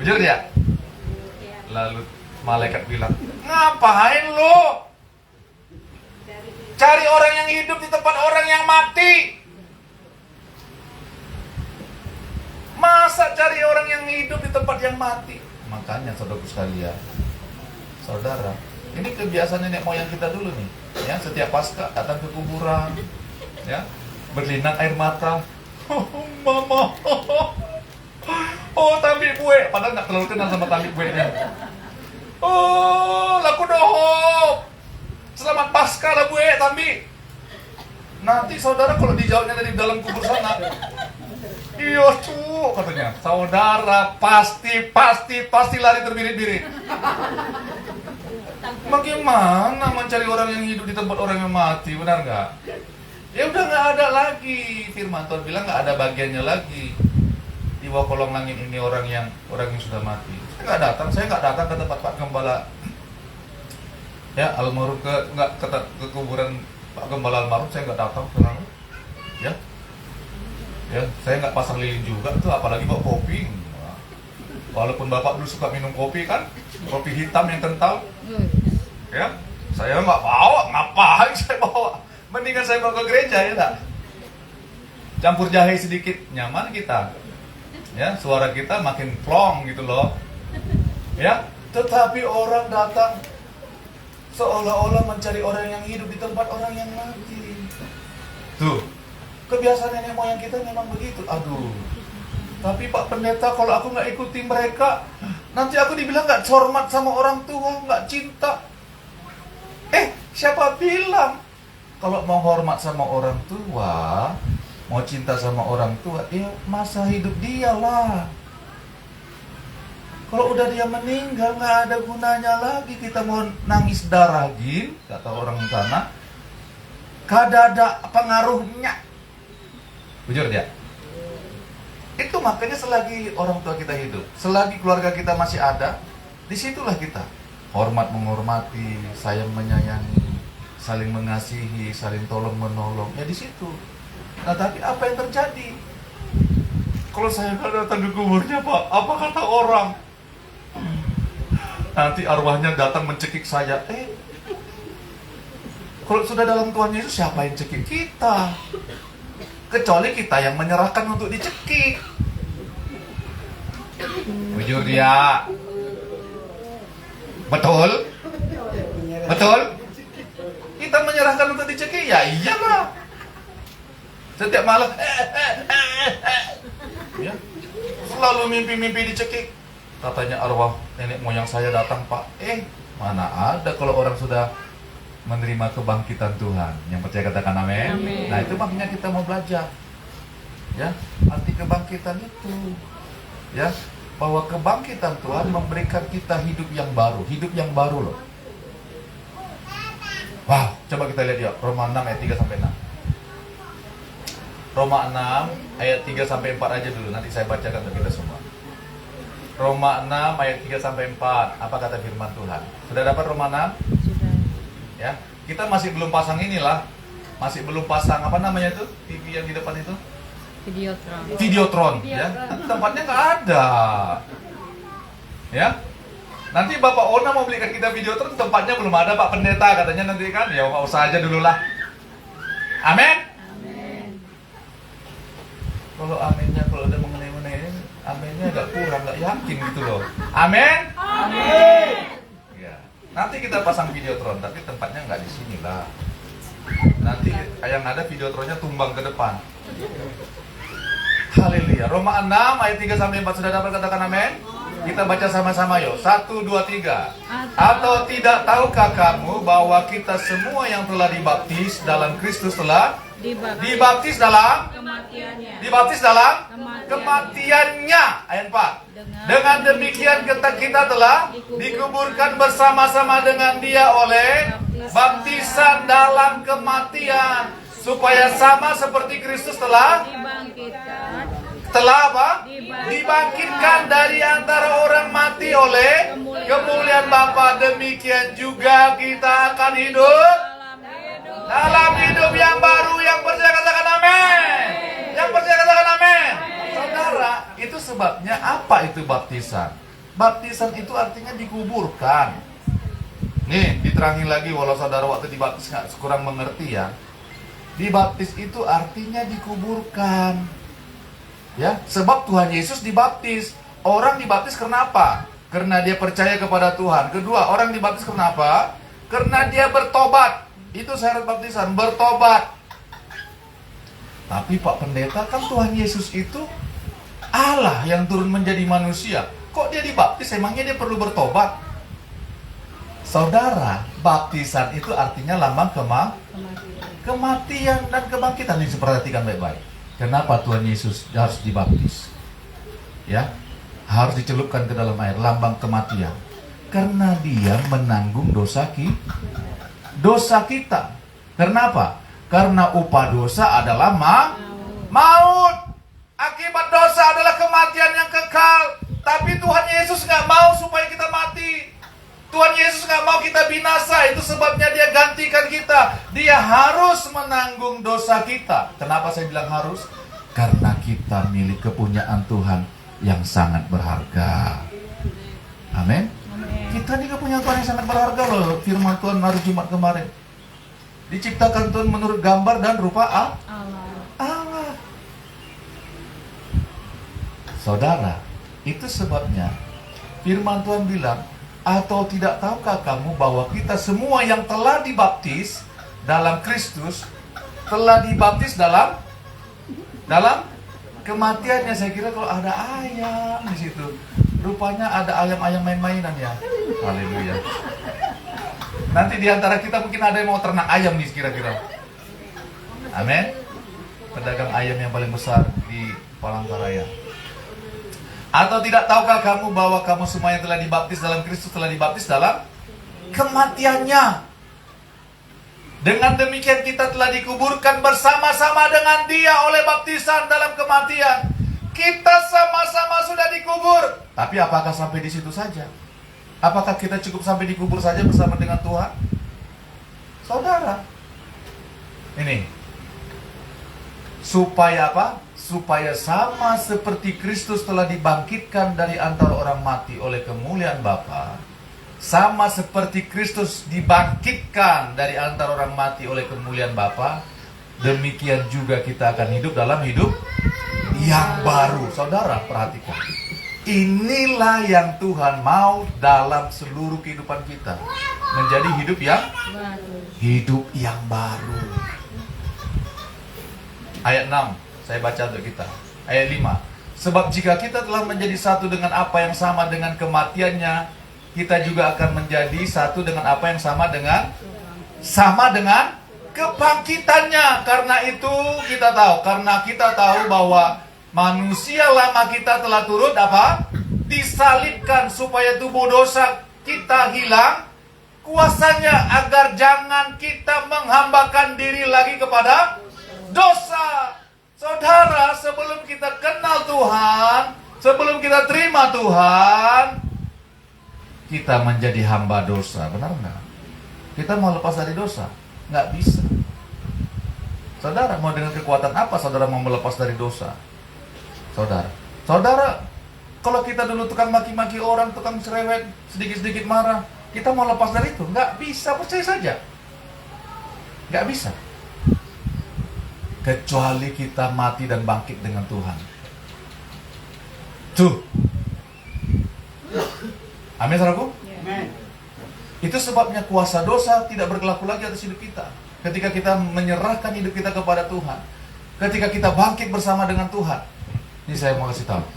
Betul ya? Lalu malaikat bilang, "Ngapain lo cari orang yang hidup di tempat orang yang mati? Masa cari orang yang hidup di tempat yang mati?" Makanya saudaraku sekalian, saudara, ini kebiasaan nenek moyang kita dulu nih, ya. Setiap Paskah datang ke kuburan, ya, berlinang air mata. "Oh, mama, oh Tambi Bue," padahal nggak terlalu kenal sama Tambi Bue-nya. "Oh, laku dohop, selamat Paskah lah Bue, Tambi." Nanti saudara kalau dijawabnya dari dalam kubur sana, "Iya cu," katanya, saudara pasti lari terbirit-birit. Bagaimana mencari orang yang hidup di tempat orang yang mati, benar nggak? Ya udah nggak ada lagi. Firman Tuhan bilang nggak ada bagiannya lagi di bawah kolong langit ini orang yang sudah mati. Saya nggak datang ke tempat Pak Gembala, ya, almarhum ke kuburan Pak Gembala almarhum. Saya nggak datang ke sana, ya. Ya, saya nggak pasang lilin juga tuh, apalagi bawa kopi. Walaupun bapak dulu suka minum kopi kan, kopi hitam yang kental, ya, saya nggak bawa. Ngapain saya bawa? Mendingan saya bawa ke gereja, ya tak? Campur jahe sedikit, nyaman kita, ya, suara kita makin plong gitu loh, ya. Tetapi orang datang seolah-olah mencari orang yang hidup di tempat orang yang mati. Tuh. Kebiasaan nenek moyang kita memang begitu. Aduh, tapi Pak Pendeta, kalau aku nggak ikuti mereka, nanti aku dibilang nggak hormat sama orang tua, nggak cinta. Siapa bilang? Kalau mau hormat sama orang tua, mau cinta sama orang tua, ya masa hidup dia lah. Kalau udah dia meninggal, nggak ada gunanya lagi kita mau nangis darah gin, kata orang sana. Kada ada pengaruhnya. Jujur ya. Itu makanya selagi orang tua kita hidup, selagi keluarga kita masih ada, disitulah kita hormat menghormati, sayang menyayangi, saling mengasihi, saling tolong menolong. Ya di situ. Nah, tapi apa yang terjadi? Kalau saya nggak datang ke kuburnya, Pak, apa kata orang? Nanti arwahnya datang mencekik saya. Kalau sudah dalam Tuhan Yesus, siapa yang cekik kita? Kecuali kita yang menyerahkan untuk dicekik. Jujur dia. Betul? Betul? Kita menyerahkan untuk dicekik, ya iyalah. Setiap malam ya, selalu mimpi-mimpi dicekik. Katanya arwah nenek moyang saya datang, Pak. Mana ada kalau orang sudah menerima kebangkitan Tuhan. Yang percaya katakan amin. Nah, itu makanya kita mau belajar, ya, arti kebangkitan itu, ya, bahwa kebangkitan Tuhan memberikan kita hidup yang baru loh. Wow, Coba kita lihat ya, Roma 6 ayat 3 sampai 6. Roma 6 ayat 3 sampai 4 aja dulu, nanti saya bacakan untuk kita semua. Roma 6 ayat 3 sampai 4. Apa kata firman Tuhan? Sudah dapat Roma 6? Sudah. Ya. Kita masih belum pasang inilah. Masih belum pasang apa namanya itu? TV yang di depan itu? Videotron, ya. Nanti tempatnya nggak ada. Ya. Nanti Bapak Ona mau belikan kita Videotron, tempatnya belum ada Pak Pendeta katanya nanti kan. Ya nggak usah aja dulu lah. Amin. Kalau aminnya kalau udah mengenai aminnya agak kurang, nggak yakin gitu loh. Amin. Ya. Nanti kita pasang Videotron, tapi tempatnya nggak di sini lah. Nanti yang ada Videotronnya tumbang ke depan. Haleluya. Roma 6 ayat 3 sampai 4 sudah dapat, katakan amin. Kita baca sama-sama yuk. 1, 2, 3. Atau tidak tahukah kamu bahwa kita semua yang telah dibaptis dalam Kristus telah dibaptis dalam kematiannya. Ayat 4. Dengan demikian kita telah dikuburkan bersama-sama dengan Dia oleh baptisan dalam kematian, supaya sama seperti Kristus telah dibangkitkan dari antara orang mati oleh kemuliaan Bapa. Demikian juga kita akan hidup dalam hidup yang baru. Yang percaya katakan amin. Yang percaya katakan amin. Saudara, itu sebabnya apa itu baptisan? Baptisan itu artinya dikuburkan. Nih, diterangin lagi walau saudara waktu dibaptis kurang mengerti ya. Dibaptis itu artinya dikuburkan. Ya, sebab Tuhan Yesus dibaptis. Orang dibaptis karena apa? Karena dia percaya kepada Tuhan. Kedua, orang dibaptis karena apa? Karena dia bertobat. Itu syarat baptisan, bertobat. Tapi Pak Pendeta, kan Tuhan Yesus itu Allah yang turun menjadi manusia. Kok dia dibaptis? Emangnya dia perlu bertobat? Saudara, baptisan itu artinya lambang kematian dan kebangkitan. Ini perhatikan baik-baik. Kenapa Tuhan Yesus harus dibaptis? Ya, harus dicelupkan ke dalam air, lambang kematian. Karena Dia menanggung dosa kita. Kenapa? Karena upah dosa adalah maut. Akibat dosa adalah kematian yang kekal. Tapi Tuhan Yesus nggak mau supaya kita mati. Tuhan Yesus nggak mau kita binasa. Itu sebabnya Dia gantikan kita. Dia harus menanggung dosa kita. Kenapa saya bilang harus? Karena kita milik kepunyaan Tuhan yang sangat berharga. Amin. Kita ini kepunyaan Tuhan yang sangat berharga loh. Firman Tuhan hari Jumat kemarin. Diciptakan Tuhan menurut gambar dan rupa Allah. Saudara, itu sebabnya firman Tuhan bilang, atau tidak tahukah kamu bahwa kita semua yang telah dibaptis dalam Kristus telah dibaptis dalam kematiannya. Saya kira kalau ada ayam di situ, rupanya ada ayam-ayam main-mainan ya. Haleluya. Nanti di antara kita mungkin ada yang mau ternak ayam nih kira-kira. Amin. Pedagang ayam yang paling besar di Palangkaraya. Atau tidak tahukah kamu bahwa kamu semua yang telah dibaptis dalam Kristus telah dibaptis dalam kematiannya? Dengan demikian kita telah dikuburkan bersama-sama dengan Dia oleh baptisan dalam kematian. Kita sama-sama sudah dikubur. Tapi apakah sampai di situ saja? Apakah kita cukup sampai dikubur saja bersama dengan Tuhan? Saudara, ini supaya apa? Supaya sama seperti Kristus telah dibangkitkan dari antara orang mati oleh kemuliaan Bapa, sama seperti Kristus dibangkitkan dari antara orang mati oleh kemuliaan Bapa, demikian juga kita akan hidup dalam hidup yang baru. Saudara, perhatikan. Inilah yang Tuhan mau dalam seluruh kehidupan kita. Menjadi hidup yang baru. Ayat 6. Saya baca untuk kita. Ayat 5. Sebab jika kita telah menjadi satu dengan apa yang sama dengan kematiannya, kita juga akan menjadi satu dengan apa yang sama dengan kebangkitannya. Karena itu kita tahu bahwa manusia lama kita telah turut apa? Disalibkan supaya tubuh dosa kita hilang kuasanya agar jangan kita menghambakan diri lagi kepada dosa. Saudara, sebelum kita kenal Tuhan, sebelum kita terima Tuhan, kita menjadi hamba dosa. Benar nggak? Kita mau lepas dari dosa? Nggak bisa. Saudara, mau dengan kekuatan apa saudara mau melepas dari dosa? Saudara, kalau kita dulu tukang maki-maki orang, tukang cerewet, sedikit-sedikit marah, kita mau lepas dari itu? Nggak bisa, percaya saja. Nggak bisa. Kecuali kita mati dan bangkit dengan Tuhan. Tuh. Amin, saudaraku? Itu sebabnya kuasa dosa tidak berlaku lagi atas hidup kita. Ketika kita menyerahkan hidup kita kepada Tuhan, ketika kita bangkit bersama dengan Tuhan. Ini saya mau kasih tahu,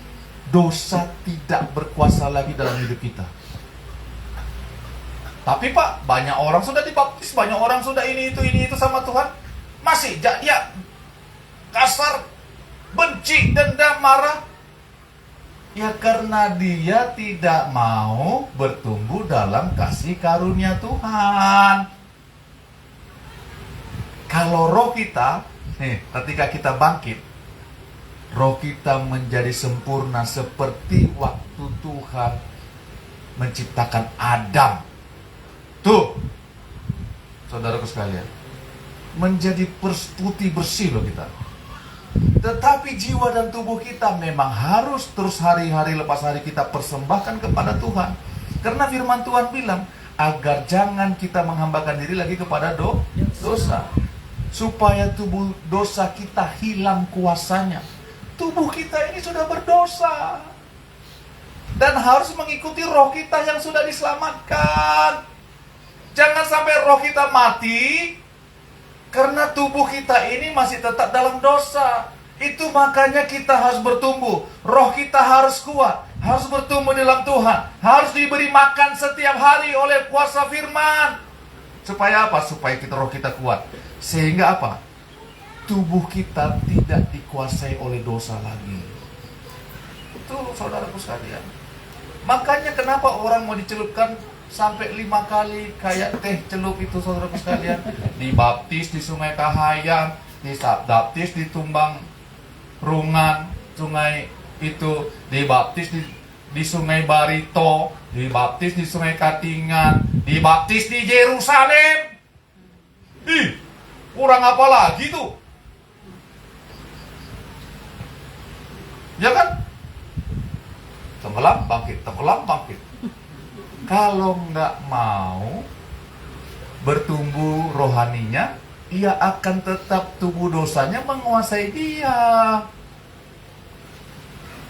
dosa tidak berkuasa lagi dalam hidup kita. Tapi Pak, banyak orang sudah dibaptis, banyak orang sudah ini itu sama Tuhan, masih dia kasar, benci, dendam, marah. Ya karena dia tidak mau bertumbuh dalam kasih karunia Tuhan. Kalau roh kita, ketika kita bangkit, roh kita menjadi sempurna seperti waktu Tuhan menciptakan Adam. Tuh, saudaraku sekalian, menjadi putih bersih loh kita. Tetapi jiwa dan tubuh kita memang harus terus hari-hari lepas hari kita persembahkan kepada Tuhan. Karena firman Tuhan bilang, agar jangan kita menghambakan diri lagi kepada dosa. Supaya tubuh dosa kita hilang kuasanya. Tubuh kita ini sudah berdosa. Dan harus mengikuti roh kita yang sudah diselamatkan. Jangan sampai roh kita mati karena tubuh kita ini masih tetap dalam dosa. Itu makanya kita harus bertumbuh. Roh kita harus kuat, harus bertumbuh dalam Tuhan, harus diberi makan setiap hari oleh kuasa firman. Supaya apa? Supaya roh kita kuat. Sehingga apa? Tubuh kita tidak dikuasai oleh dosa lagi. Itu saudaraku sekalian. Makanya kenapa orang mau dicelupkan sampai 5 kali kayak teh celup itu, saudaraku sekalian. Dibaptis di Sungai Kahayang, dibaptis di Tumbang Rungan, sungai itu, dibaptis di Sungai Barito, dibaptis di Sungai Katingan, dibaptis di Yerusalem. Kurang apa lagi tuh? Ya kan? Tenggelam bangkit, tenggelam bangkit. Kalau nggak mau bertumbuh rohaninya, ia akan tetap tubuh dosanya menguasai dia.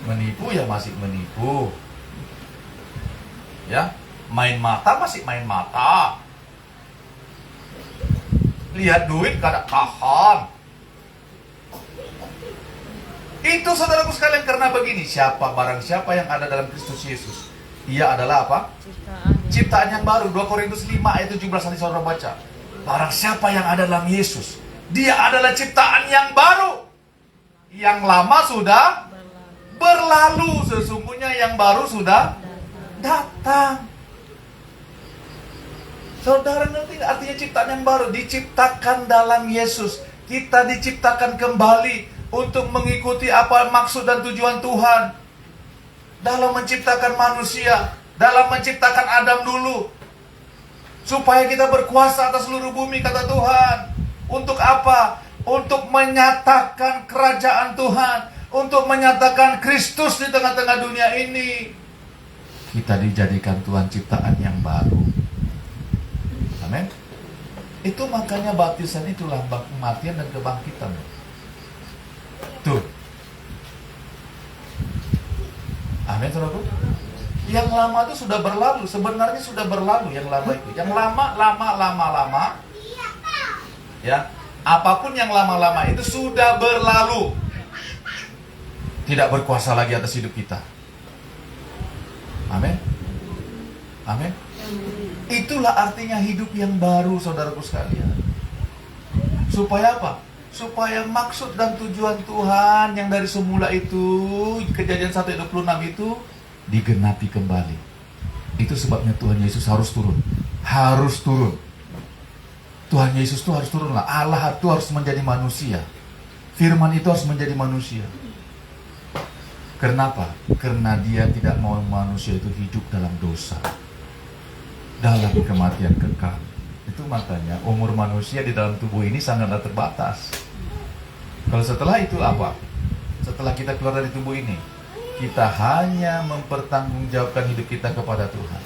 Menipu ya masih menipu. Ya, main mata masih main mata. Lihat duit kada tahan. Itu saudaraku sekalian, karena begini, barang siapa yang ada dalam Kristus Yesus, ia adalah apa? Ciptaan yang baru. 2 Korintus 5 ayat 17 nanti saudara baca. Barang siapa yang ada dalam Yesus, dia adalah ciptaan yang baru. Yang lama sudah berlalu, sesungguhnya yang baru sudah datang. Saudara ngerti artinya ciptaan yang baru? Diciptakan dalam Yesus. Kita diciptakan kembali untuk mengikuti apa maksud dan tujuan Tuhan dalam menciptakan manusia, dalam menciptakan Adam dulu, supaya kita berkuasa atas seluruh bumi, kata Tuhan. Untuk apa? Untuk menyatakan kerajaan Tuhan, untuk menyatakan Kristus di tengah-tengah dunia ini. Kita dijadikan Tuhan ciptaan yang baru. Amin. Itu makanya baptisan itu lambang kematian dan kebangkitan. Tuh. Amin, saudaraku. Yang lama itu sudah berlalu. Sebenarnya sudah berlalu yang lama itu. Yang lama. Ya, apapun yang lama-lama itu sudah berlalu. Tidak berkuasa lagi atas hidup kita. Amin. Amin. Itulah artinya hidup yang baru, saudaraku sekalian. Supaya apa? Supaya maksud dan tujuan Tuhan yang dari semula itu, Kejadian 1:26 itu digenapi kembali. Itu sebabnya Tuhan Yesus harus turun. harus turun. Tuhan Yesus itu harus turun lah. Allah itu harus menjadi manusia. Firman itu harus menjadi manusia. Kenapa? Karena dia tidak mau manusia itu hidup dalam dosa, dalam kematian kekal. Itu makanya umur manusia di dalam tubuh ini sangatlah terbatas. Kalau setelah itu apa? Setelah kita keluar dari tubuh ini, kita hanya mempertanggungjawabkan hidup kita kepada Tuhan.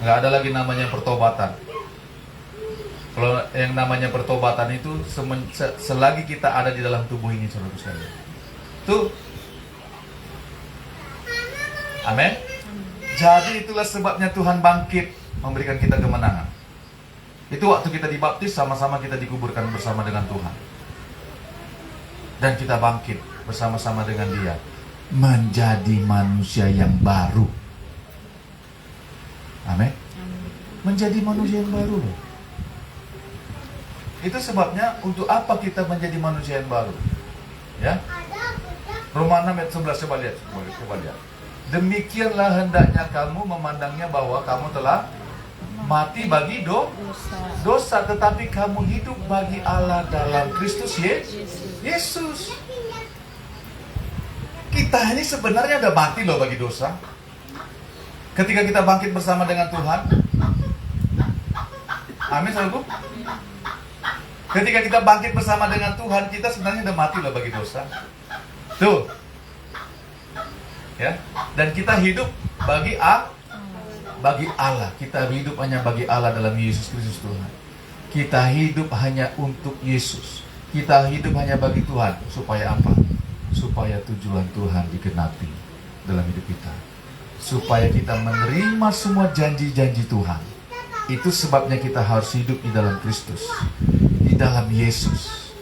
Nggak ada lagi namanya pertobatan. Kalau yang namanya pertobatan itu selagi kita ada di dalam tubuh ini, saudara sekalian. Tuh. Amin. Jadi itulah sebabnya Tuhan bangkit memberikan kita kemenangan. Itu waktu kita dibaptis, sama-sama kita dikuburkan bersama dengan Tuhan. Dan kita bangkit bersama-sama dengan Dia, menjadi manusia yang baru. Amin. Menjadi manusia yang baru. Itu sebabnya untuk apa kita menjadi manusia yang baru? Ya. Roma 6 ayat 11, coba lihat. Demikianlah hendaknya kamu memandangnya bahwa kamu telah mati bagi dosa, tetapi kamu hidup bagi Allah dalam Kristus Yesus. Kita ini sebenarnya udah mati loh bagi dosa. Ketika kita bangkit bersama dengan Tuhan. Amin, saudaraku. Ketika kita bangkit bersama dengan Tuhan, kita sebenarnya udah mati loh bagi dosa. Tuh. Ya, dan kita hidup bagi Allah. Kita hidup hanya bagi Allah dalam Yesus Kristus Tuhan. Kita hidup hanya untuk Yesus. Kita hidup hanya bagi Tuhan. Supaya apa? Supaya tujuan Tuhan digenapi dalam hidup kita. Supaya kita menerima semua janji-janji Tuhan. Itu sebabnya kita harus hidup di dalam Kristus, di dalam Yesus.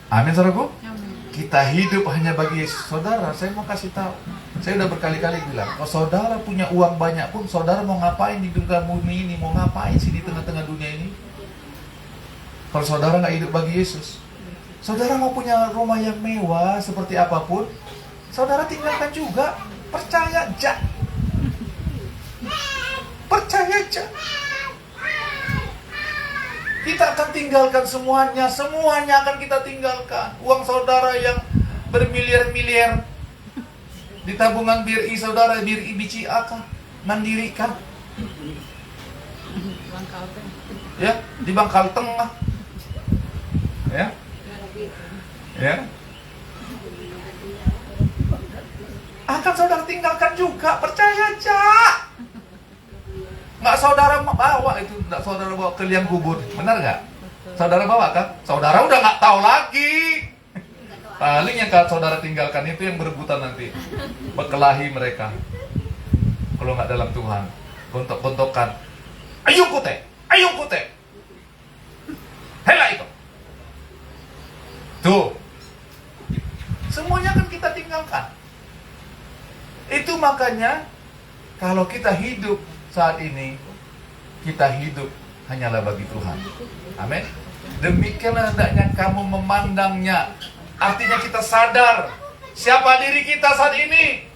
Amin, saudaraku. Kita hidup hanya bagi Yesus. Saudara, saya mau kasih tahu. Saya udah berkali-kali bilang, kalau saudara punya uang banyak pun, saudara mau ngapain di dunia bumi ini? Mau ngapain sih di tengah-tengah dunia ini? Kalau saudara nggak hidup bagi Yesus, saudara mau punya rumah yang mewah seperti apapun, saudara tinggalkan juga. Percaya aja. Percaya aja. Kita akan tinggalkan semuanya. Semuanya akan kita tinggalkan. Uang saudara yang bermiliar-miliar di tabungan BRI saudara, BRI BCA kah? Mandiri kah? Ya, di Bangkal Tengah. Ya. Ya. Akan saudara tinggalkan juga, percaya aja. Nggak saudara bawa itu, nggak saudara bawa ke liang kubur, benar nggak? Saudara bawa kan? Saudara udah nggak tahu lagi. Paling yang kalau saudara tinggalkan itu yang berebutan nanti, berkelahi mereka. Kalau nggak dalam Tuhan, gontok-gontokan. Ayo kute, hela itu. Tuh, semuanya kan kita tinggalkan. Itu makanya kalau kita hidup saat ini, kita hidup hanyalah bagi Tuhan. Amin. Demikianlah hendaknya kamu memandangnya. Artinya kita sadar siapa diri kita saat ini,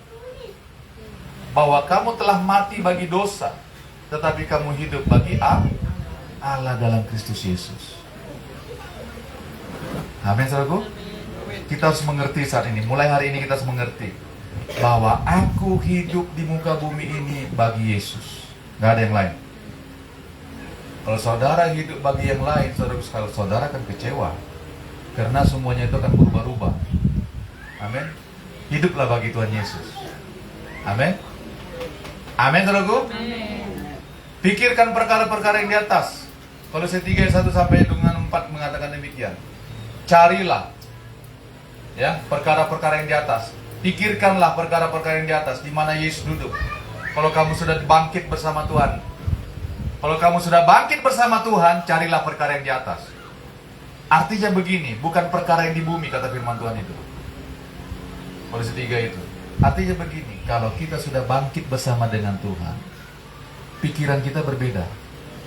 bahwa kamu telah mati bagi dosa, tetapi kamu hidup bagi Allah dalam Kristus Yesus. Amin, saudaraku. Kita harus mengerti saat ini. Mulai hari ini kita harus mengerti bahwa aku hidup di muka bumi ini bagi Yesus. Gak ada yang lain. Kalau saudara hidup bagi yang lain, saudara, saudara akan kecewa. Karena semuanya itu akan berubah-ubah. Amin. Hiduplah bagi Tuhan Yesus. Amin. Amin, saudaraku. Pikirkan perkara-perkara yang di atas. Kolose 3 ayat 1 sampai dengan 4 mengatakan demikian. Carilah ya perkara-perkara yang di atas. Pikirkanlah perkara-perkara yang di atas, di mana Yesus duduk. Kalau kamu sudah bangkit bersama Tuhan, kalau kamu sudah bangkit bersama Tuhan, carilah perkara yang di atas. Artinya begini, bukan perkara yang di bumi, kata firman Tuhan itu. Kolose 3 itu. Artinya begini, kalau kita sudah bangkit bersama dengan Tuhan, pikiran kita berbeda.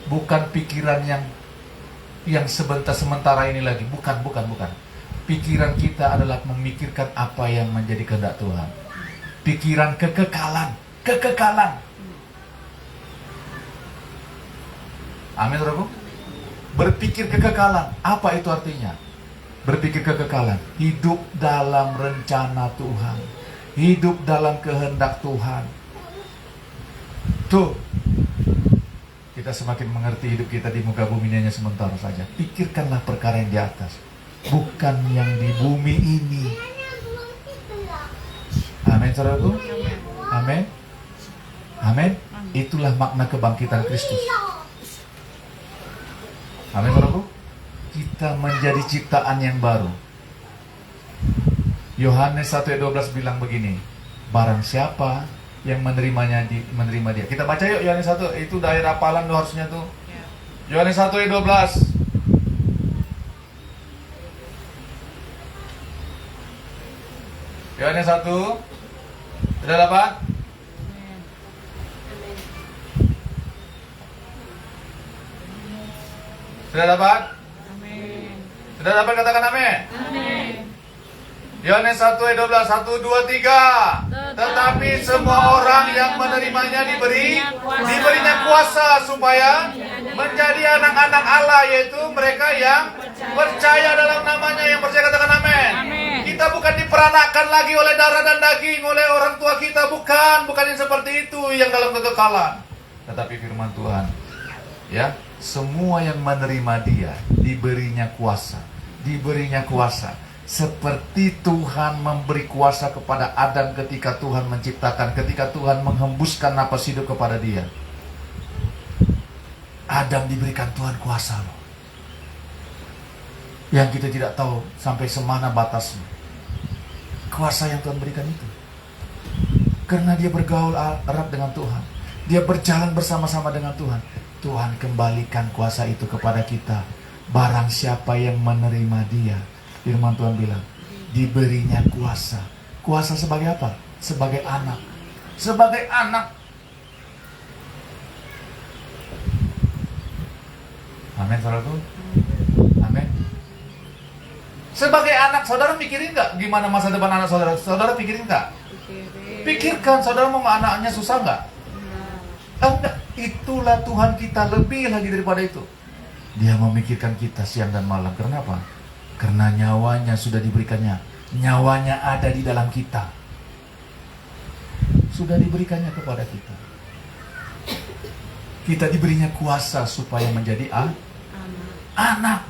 Bukan pikiran yang sementara ini lagi. Bukan. Pikiran kita adalah memikirkan apa yang menjadi kehendak Tuhan. Pikiran kekekalan. Amin, saudaraku. Berpikir kekekalan, apa itu artinya? Berpikir kekekalan, hidup dalam rencana Tuhan, hidup dalam kehendak Tuhan. Tuh, kita semakin mengerti hidup kita di muka bumi ini hanya sementara saja. Pikirkanlah perkara yang di atas, bukan yang di bumi ini. Amin, saudaraku. Amin. Amin. Itulah makna kebangkitan Kristus. Amin, saudaraku. Kita menjadi ciptaan yang baru. Yohanes 1:12 bilang begini, barang siapa yang menerima dia. Kita baca yuk Yohanes 1, itu daerah hafalan tuh harusnya tuh. Yohanes 1:12. Yohanes 1, sudah dapat? Sudah dapat? Sudah dapat, katakan amin. Yohanes 1:12, 1, 2, 3. Tetapi semua orang yang menerimanya diberinya kuasa supaya menjadi anak-anak Allah, yaitu mereka yang percaya dalam namanya. Yang percaya katakan amin. Kita bukan diperanakkan lagi oleh darah dan daging, oleh orang tua kita, bukan yang seperti itu yang dalam kekekalan. Tetapi firman Tuhan, ya, semua yang menerima dia diberinya kuasa. Seperti Tuhan memberi kuasa kepada Adam ketika Tuhan menciptakan, ketika Tuhan menghembuskan napas hidup kepada dia. Adam diberikan Tuhan kuasa loh, yang kita tidak tahu sampai semana batasnya. Kuasa yang Tuhan berikan itu, karena dia bergaul erat dengan Tuhan, dia berjalan bersama-sama dengan Tuhan. Tuhan kembalikan kuasa itu kepada kita. Barang siapa yang menerima dia, firman Tuhan bilang, diberinya kuasa. Kuasa sebagai apa? Sebagai anak. Sebagai anak. Amin, saudaraku. Amin. Sebagai anak, saudara pikirin nggak gimana masa depan anak saudara? Saudara pikirin nggak? Pikirkan, saudara mau anaknya susah nggak? Enggak. Itulah Tuhan kita, lebih lagi daripada itu. Dia memikirkan kita siang dan malam. Kenapa? Karena nyawanya sudah diberikannya. Nyawanya ada di dalam kita. Sudah diberikannya kepada kita. Kita diberinya kuasa supaya menjadi anak.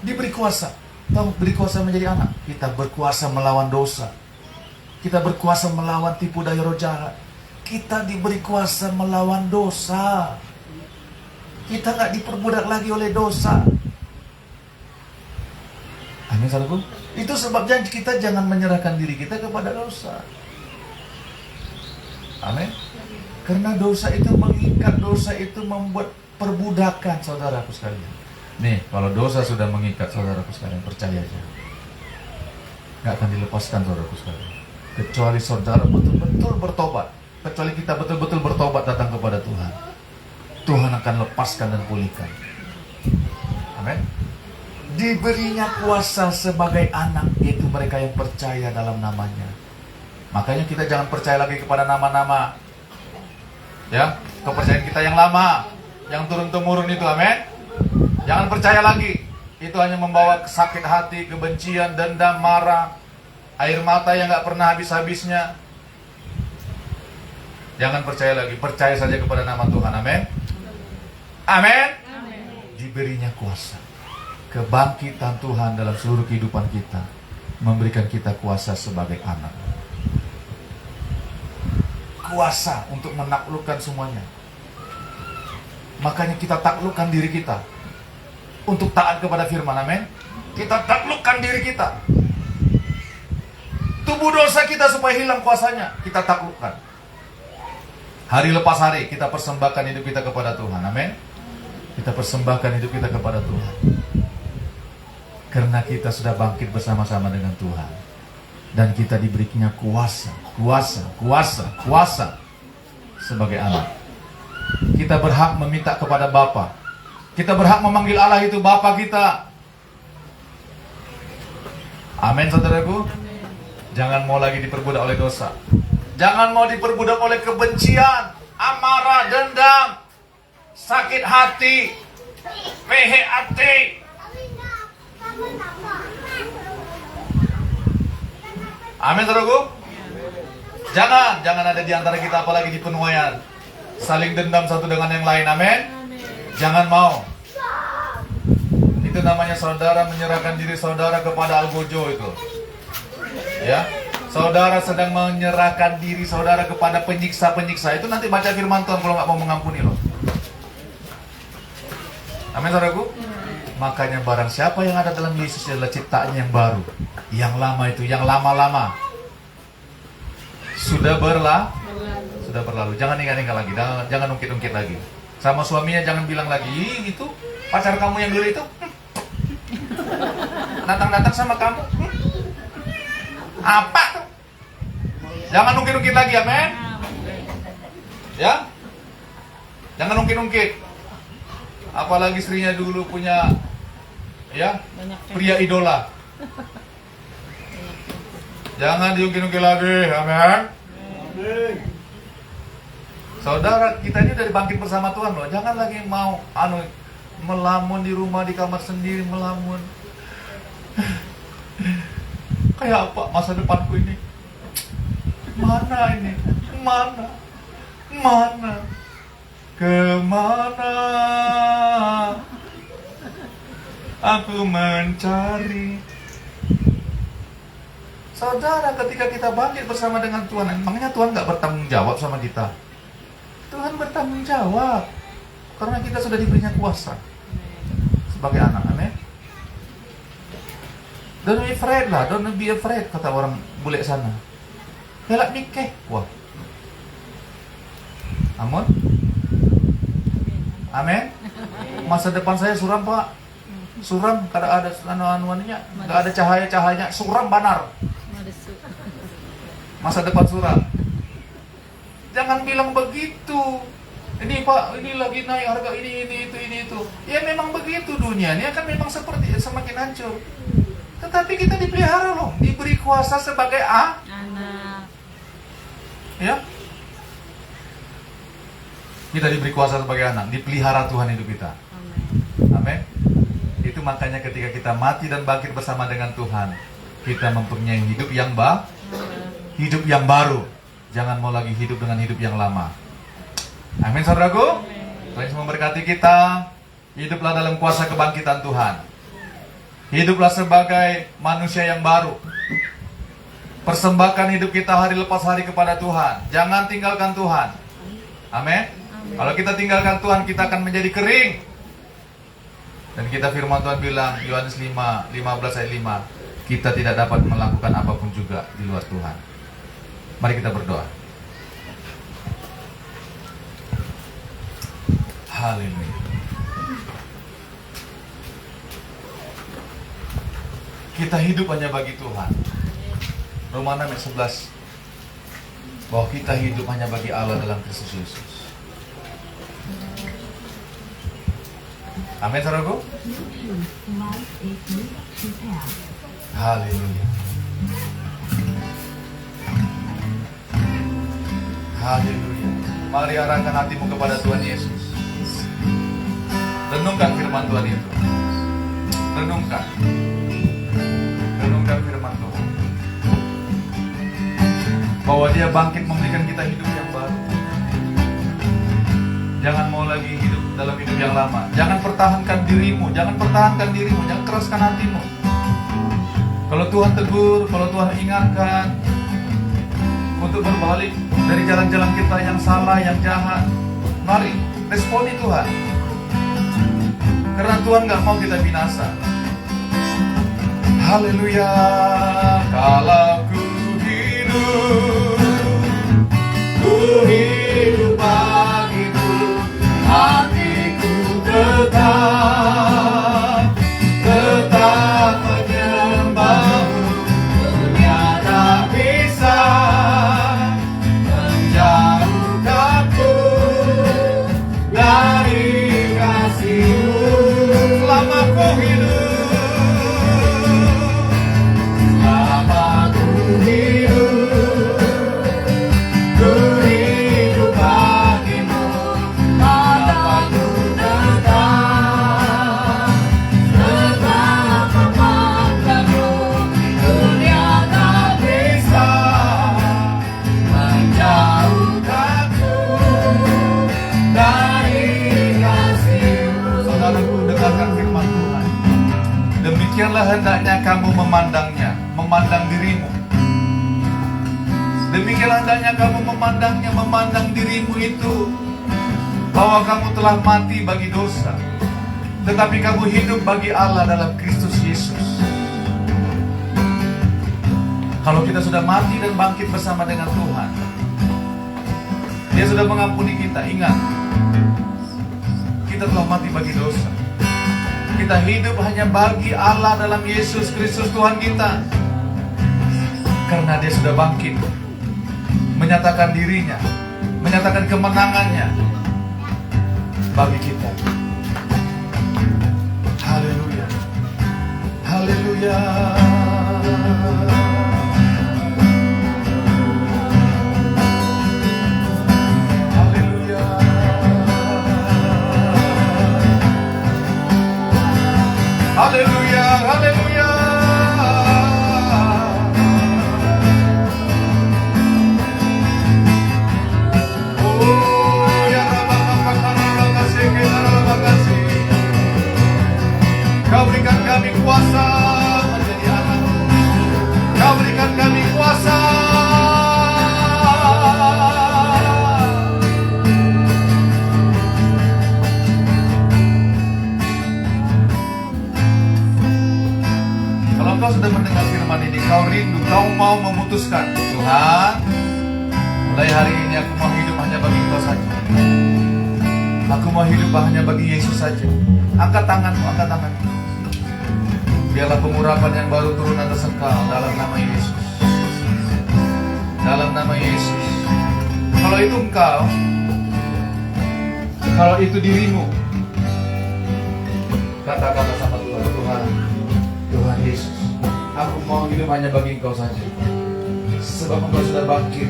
Diberi kuasa. Tahu, beri kuasa menjadi anak. Kita berkuasa melawan dosa. Kita berkuasa melawan tipu daya roh jahat. Kita diberi kuasa melawan dosa. Kita nggak diperbudak lagi oleh dosa. Amin, saudaraku. Itu sebabnya kita jangan menyerahkan diri kita kepada dosa. Amin. Karena dosa itu mengikat, dosa itu membuat perbudakan, saudaraku sekalian. Nih, kalau dosa sudah mengikat, saudaraku sekalian, percaya aja, nggak akan dilepaskan, saudaraku sekalian. Kecuali saudara betul-betul bertobat. Kecuali kita betul-betul bertobat datang kepada Tuhan. Tuhan akan lepaskan dan pulihkan. Amin. Diberinya kuasa sebagai anak, yaitu mereka yang percaya dalam namanya. Makanya kita jangan percaya lagi kepada nama-nama, ya, kepercayaan kita yang lama, yang turun-temurun itu, amin. Jangan percaya lagi. Itu hanya membawa sakit hati, kebencian, dendam, marah, air mata yang gak pernah habis-habisnya. Jangan percaya lagi, percaya saja kepada nama Tuhan, amin. Amin. Diberinya kuasa. Kebangkitan Tuhan dalam seluruh kehidupan kita memberikan kita kuasa sebagai anak. Kuasa untuk menaklukkan semuanya. Makanya kita taklukkan diri kita untuk taat kepada firman, amin. Kita taklukkan diri kita. Tubuh dosa kita supaya hilang kuasanya, kita taklukkan. Hari lepas hari kita persembahkan hidup kita kepada Tuhan, amin. Kita persembahkan hidup kita kepada Tuhan. Karena kita sudah bangkit bersama-sama dengan Tuhan. Dan kita diberinya kuasa sebagai anak. Kita berhak meminta kepada Bapa. Kita berhak memanggil Allah itu Bapa kita. Amin, saudaraku. Jangan mau lagi diperbudak oleh dosa. Jangan mau diperbudak oleh kebencian, amarah, dendam. sakit hati, PHAT. Amin, saudaraku. Jangan ada di antara kita apalagi di penuaian saling dendam satu dengan yang lain. Amin. Jangan mau. Itu namanya saudara menyerahkan diri saudara kepada algojo itu. Ya. Saudara sedang menyerahkan diri saudara kepada penyiksa-penyiksa. Itu nanti baca firman Tuhan kalau nggak mau mengampuni loh. Amin, saudaraku. Makanya barang siapa yang ada dalam Yesus adalah ciptaan yang baru. Yang lama itu, yang lama-lama sudah berlalu. Jangan ingat-ingat lagi, jangan ungkit-ungkit lagi. Sama suaminya jangan bilang lagi, "Ih, itu pacar kamu yang dulu itu datang-datang sama kamu. Apa tuh?" Jangan ungkit-ungkit lagi, amin. Ya? Jangan ungkit-ungkit. Apalagi istrinya dulu punya ya, pria idola. Jangan diungkit-ungkit lagi, amin. Saudara, kita ini dari bangkit bersama Tuhan loh. Jangan lagi mau melamun di rumah, di kamar sendiri melamun. Kayak apa masa depanku ini? Mana ini? Mana? Kemana aku mencari? Saudara, ketika kita bangkit bersama dengan Tuhan, emangnya Tuhan gak bertanggung jawab sama kita? Tuhan bertanggung jawab, karena kita sudah diberinya kuasa sebagai anak, amin. Don't be afraid lah, don't be afraid, kata orang bule sana. Helak nikeh, wah. Amin. Amin. Masa depan saya suram, Pak. Suram, kada ada anu-anuannya, enggak ada cahaya-cahayanya, suram banar. Masa depan suram. Jangan bilang begitu. Ini Pak, ini lagi naik harga ini itu. Ya memang begitu dunia. Ini akan memang seperti semakin hancur. Tetapi kita dipelihara loh, diberi kuasa sebagai anak. Ya. Kita diberi kuasa sebagai anak, dipelihara Tuhan hidup kita. Amin. Itu makanya ketika kita mati dan bangkit bersama dengan Tuhan, kita mempunyai hidup yang baru. Jangan mau lagi hidup dengan hidup yang lama. Amin, saudaraku. Tuhan Yesus memberkati kita. Hiduplah dalam kuasa kebangkitan Tuhan. Hiduplah sebagai manusia yang baru. Persembahkan hidup kita hari lepas hari kepada Tuhan. Jangan tinggalkan Tuhan. Amin. Kalau kita tinggalkan Tuhan, kita akan menjadi kering. Dan kita firman Tuhan bilang, Yohanes 15 ayat 5, kita tidak dapat melakukan apapun juga di luar Tuhan. Mari kita berdoa. Haleluya. Kita hidup hanya bagi Tuhan. Roma 6 ayat 11, bahwa kita hidup hanya bagi Allah dalam Kristus Yesus. Amin, saudaraku. Haleluya. Haleluya. Mari arahkan hatimu kepada Tuhan Yesus. Renungkan firman Tuhan itu. Renungkan firman Tuhan, bahwa Dia bangkit memberikan kita hidup yang baru. Jangan mau lagi hidup dalam hidup yang lama. Jangan pertahankan dirimu, jangan keraskan hatimu. Kalau Tuhan tegur, kalau Tuhan ingatkan untuk berbalik dari jalan-jalan kita yang salah, yang jahat, mari responi Tuhan. Karena Tuhan gak mau kita binasa. Haleluya. Kalau ku hidup bagimu, hatiku tetap menyembahmu. Dunia tak bisa menjauhkanku dari kasih-Mu. Selama ku hidup, selama memandangnya, memandang dirimu. Demikian hendaknya kamu memandangnya, memandang dirimu itu, bahwa kamu telah mati bagi dosa, tetapi kamu hidup bagi Allah dalam Kristus Yesus. Kalau kita sudah mati dan bangkit bersama dengan Tuhan, Dia sudah mengampuni kita. Ingat, kita telah mati bagi dosa. Kita hidup hanya bagi Allah dalam Yesus Kristus Tuhan kita. Karena Dia sudah bangkit, menyatakan dirinya, menyatakan kemenangannya bagi kita. Haleluya, haleluya. Haleluya, haleluya. Oh, ya Rabbah, terima kasih, terima kasih. Kau berikan kami kuasa menjadi anak. Kau berikan kami kuasa. Kau sudah mendengar firman ini, kau rindu, kau mau memutuskan, Tuhan, mulai hari ini aku mau hidup hanya bagi Engkau saja. Aku mau hidup hanya bagi Yesus saja. Angkat tanganmu, angkat tanganmu. Biarlah pengurapan yang baru turun atas engkau dalam nama Yesus. Dalam nama Yesus. Kalau itu engkau, kalau itu dirimu, kata-kata sama Tuhan, Tuhan Yesus, aku mau hidup hanya bagi Engkau saja, sebab Engkau sudah bangkit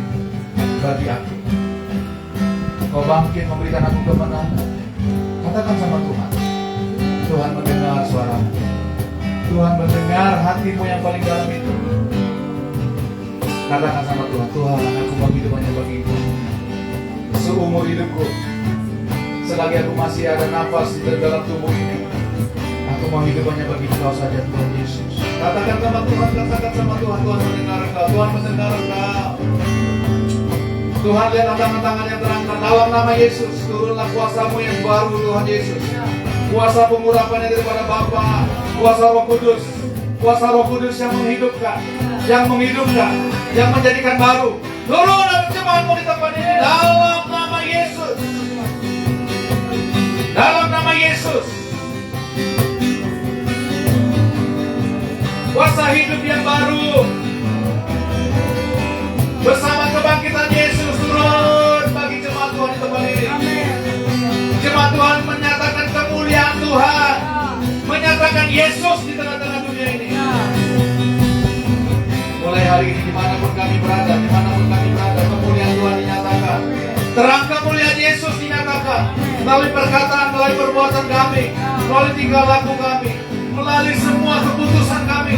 bagi aku. Engkau bangkit memberikan aku kemenangan. Katakan sama Tuhan, Tuhan mendengar suaramu. Tuhan mendengar hatimu yang paling dalam itu. Katakan sama Tuhan, Tuhan, aku mau hidup hanya bagi Engkau. Seumur hidupku, selagi aku masih ada nafas di dalam tubuh ini, aku mau hidup hanya bagi Engkau saja, Tuhan Yesus. Katakan sama Tuhan, katakan sama Tuhan, Tuhan mendengar engkau, Tuhan mendengar engkau. Tuhan, lihat tangan-tangan yang terangkat dalam nama Yesus. Turunlah kuasa-Mu yang baru, Tuhan Yesus. Kuasa pengurapan yang daripada Bapa, kuasa Roh Kudus, kuasa Roh Kudus yang menghidupkan, yang menjadikan baru. Turun dan terjemahanmu di tempat ini dalam nama Yesus. Dalam nama Yesus. Kuasa hidup yang baru bersama kebangkitan Yesus turun bagi jemaat Tuhan di tempat ini. Jemaat Tuhan menyatakan kemuliaan Tuhan, menyatakan Yesus di tengah-tengah dunia ini. Mulai hari ini dimanapun kami berada, kemuliaan Tuhan dinyatakan. Terang kemuliaan Yesus dinyatakan melalui perkataan, melalui perbuatan kami, melalui tingkah laku kami, melalui semua keputusan kami.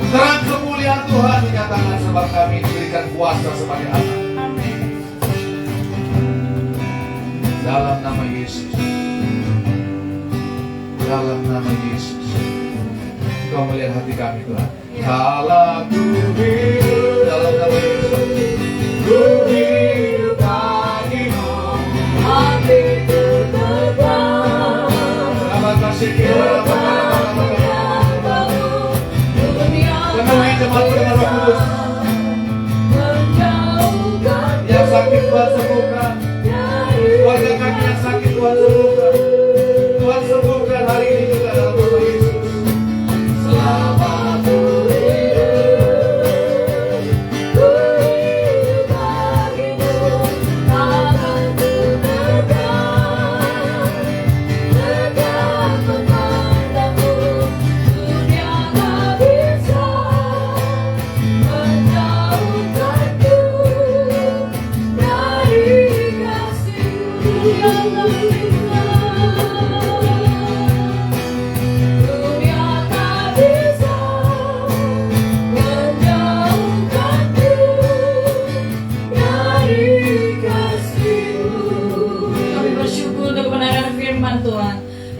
Terang kemuliaan Tuhan dinyatakan sebab kami diberikan kuasa sebagai anak. Dalam nama Yesus. Dalam nama Yesus. Kau melihat hati kami, Tuhan. Kalau ku hidup dalam nama Yesus, ku hidup bagimu, hatiku tetap. Terima kasih Tuhan. Penuhi jemaat dengan Roh Kudus. Yang sakit Tuhan sembuhkan. Keluarga kami yang sakit Tuhan sembuhkan. Tuhan sembuhkan hari ini juga dalam nama Yesus. Selamat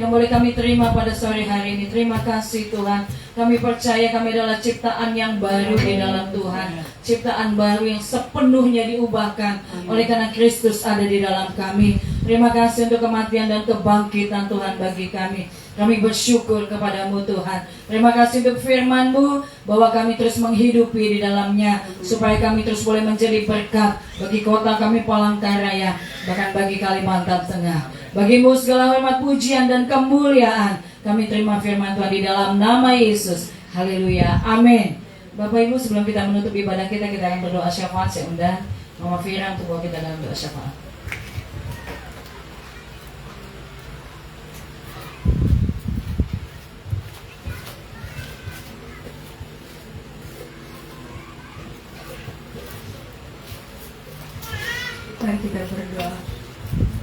boleh kami terima pada sore hari ini. Terima kasih Tuhan. Kami percaya kami adalah ciptaan yang baru di dalam Tuhan. Ciptaan baru yang sepenuhnya diubahkan oleh karena Kristus ada di dalam kami. Terima kasih untuk kematian dan kebangkitan Tuhan bagi kami. Kami bersyukur kepadamu Tuhan. Terima kasih untuk firman-Mu bahwa kami terus menghidupi di dalamnya. Supaya kami terus boleh menjadi berkat bagi kota kami Palangkaraya. Bahkan bagi Kalimantan Tengah. Bagimu segala hormat, pujian, dan kemuliaan. Kami terima firman Tuhan di dalam nama Yesus. Haleluya. Amin. Bapak Ibu, sebelum kita menutup ibadah kita akan berdoa syafaat. Saya undang Mama Fira untuk bawa kita dalam doa syafaat. Mari kita berdoa.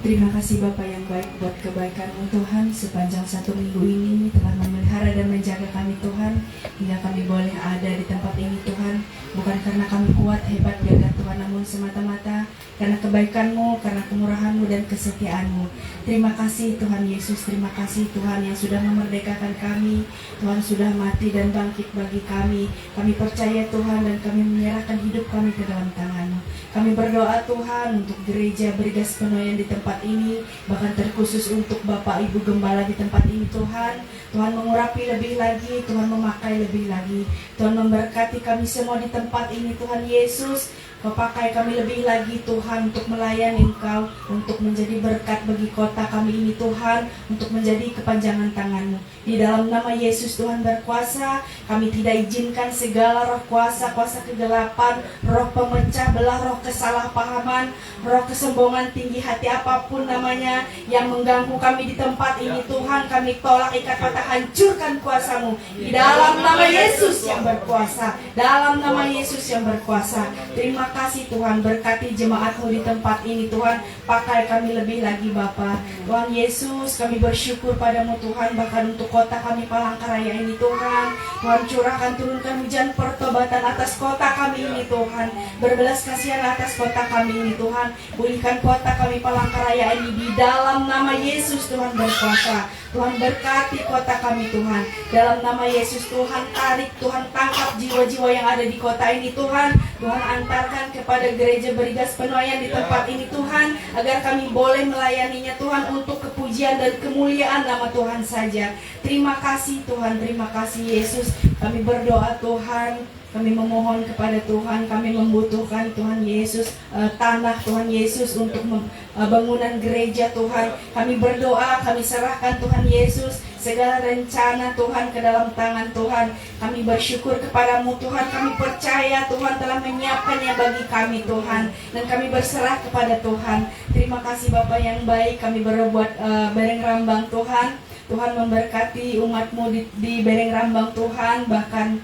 Terima kasih Bapa yang baik buat kebaikan-Mu Tuhan. Sepanjang 1 minggu ini telah memelihara dan menjaga kami Tuhan, hingga kami boleh ada di tempat ini Tuhan. Bukan karena kami kuat, hebat, gagah Tuhan, namun semata-mata karena kebaikan-Mu, karena kemurahan-Mu dan kesetiaan-Mu. Terima kasih Tuhan Yesus, terima kasih Tuhan yang sudah memerdekakan kami. Tuhan sudah mati dan bangkit bagi kami. Kami percaya Tuhan dan kami menyerahkan hidup kami ke dalam tangan-Mu. Kami berdoa Tuhan untuk gereja Brigas Penoyan di tempat ini, bahkan terkhusus untuk Bapak Ibu Gembala di tempat ini Tuhan. Tuhan mengurapi lebih lagi, Tuhan memakai lebih lagi. Tuhan memberkati kami semua di tempat ini Tuhan Yesus. Kau pakai kami lebih lagi Tuhan untuk melayani Engkau, untuk menjadi berkat bagi kota kami ini Tuhan, untuk menjadi kepanjangan tangan-Mu. Di dalam nama Yesus Tuhan berkuasa, kami tidak izinkan segala roh kuasa kegelapan, roh pemecah belah, roh kesalahpahaman, roh kesombongan tinggi hati apapun namanya yang mengganggu kami di tempat ini Tuhan. Kami tolak, ikat, patah, hancurkan kuasa-Mu di dalam nama Yesus yang berkuasa, dalam nama Yesus yang berkuasa. Terima kasih Tuhan, berkati jemaat-Mu di tempat ini Tuhan. Pakai kami lebih lagi Bapa. Tuhan Yesus, kami bersyukur padamu Tuhan, bahkan untuk kota kami Palangkaraya ini Tuhan. Tuhan curahkan, turunkan hujan pertobatan atas kota kami ini Tuhan. Berbelas kasihan atas kota kami ini Tuhan. Pulihkan kota kami Palangkaraya ini di dalam nama Yesus Tuhan berkuasa. Tuhan berkati kota kami Tuhan. Dalam nama Yesus Tuhan tarik, Tuhan tangkap jiwa-jiwa yang ada di kota ini Tuhan. Tuhan antarkan kepada gereja Brigas Penoyan di tempat ini Tuhan, agar kami boleh melayaninya Tuhan untuk kepujian dan kemuliaan nama Tuhan saja. Terima kasih Tuhan, terima kasih Yesus. Kami berdoa Tuhan, kami memohon kepada Tuhan, kami membutuhkan Tuhan Yesus, tanah Tuhan Yesus untuk bangunan gereja Tuhan. Kami berdoa, kami serahkan Tuhan Yesus segala rencana Tuhan ke dalam tangan Tuhan. Kami bersyukur kepadamu Tuhan, kami percaya Tuhan telah menyiapkannya bagi kami Tuhan, dan kami berserah kepada Tuhan. Terima kasih Bapa yang baik, kami berbuat Bereng Rambang Tuhan. Tuhan memberkati umat-Mu di Bereng Rambang Tuhan, bahkan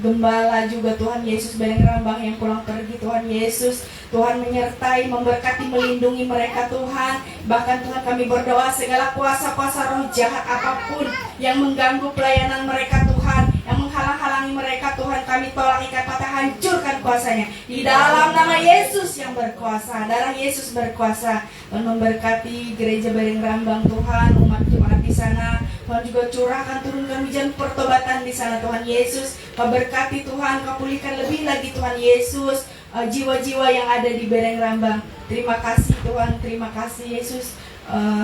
gembala juga Tuhan Yesus Bereng Rambang yang pulang pergi Tuhan Yesus. Tuhan menyertai, memberkati, melindungi mereka Tuhan. Bahkan Tuhan kami berdoa segala kuasa-kuasa roh jahat apapun yang mengganggu pelayanan mereka Tuhan, yang menghalang-halangi mereka Tuhan, kami tolak, ikat, patah, hancurkan kuasanya di dalam nama Yesus yang berkuasa. Darah Yesus berkuasa. Tuhan memberkati gereja Bereng Rambang Tuhan, umat jemaat di sana. Tuhan juga curahkan, turunkan hujan pertobatan di sana Tuhan Yesus. Kau berkati Tuhan, Kau pulihkan lebih lagi Tuhan Yesus jiwa-jiwa yang ada di Bereng Rambang. Terima kasih Tuhan, terima kasih Yesus.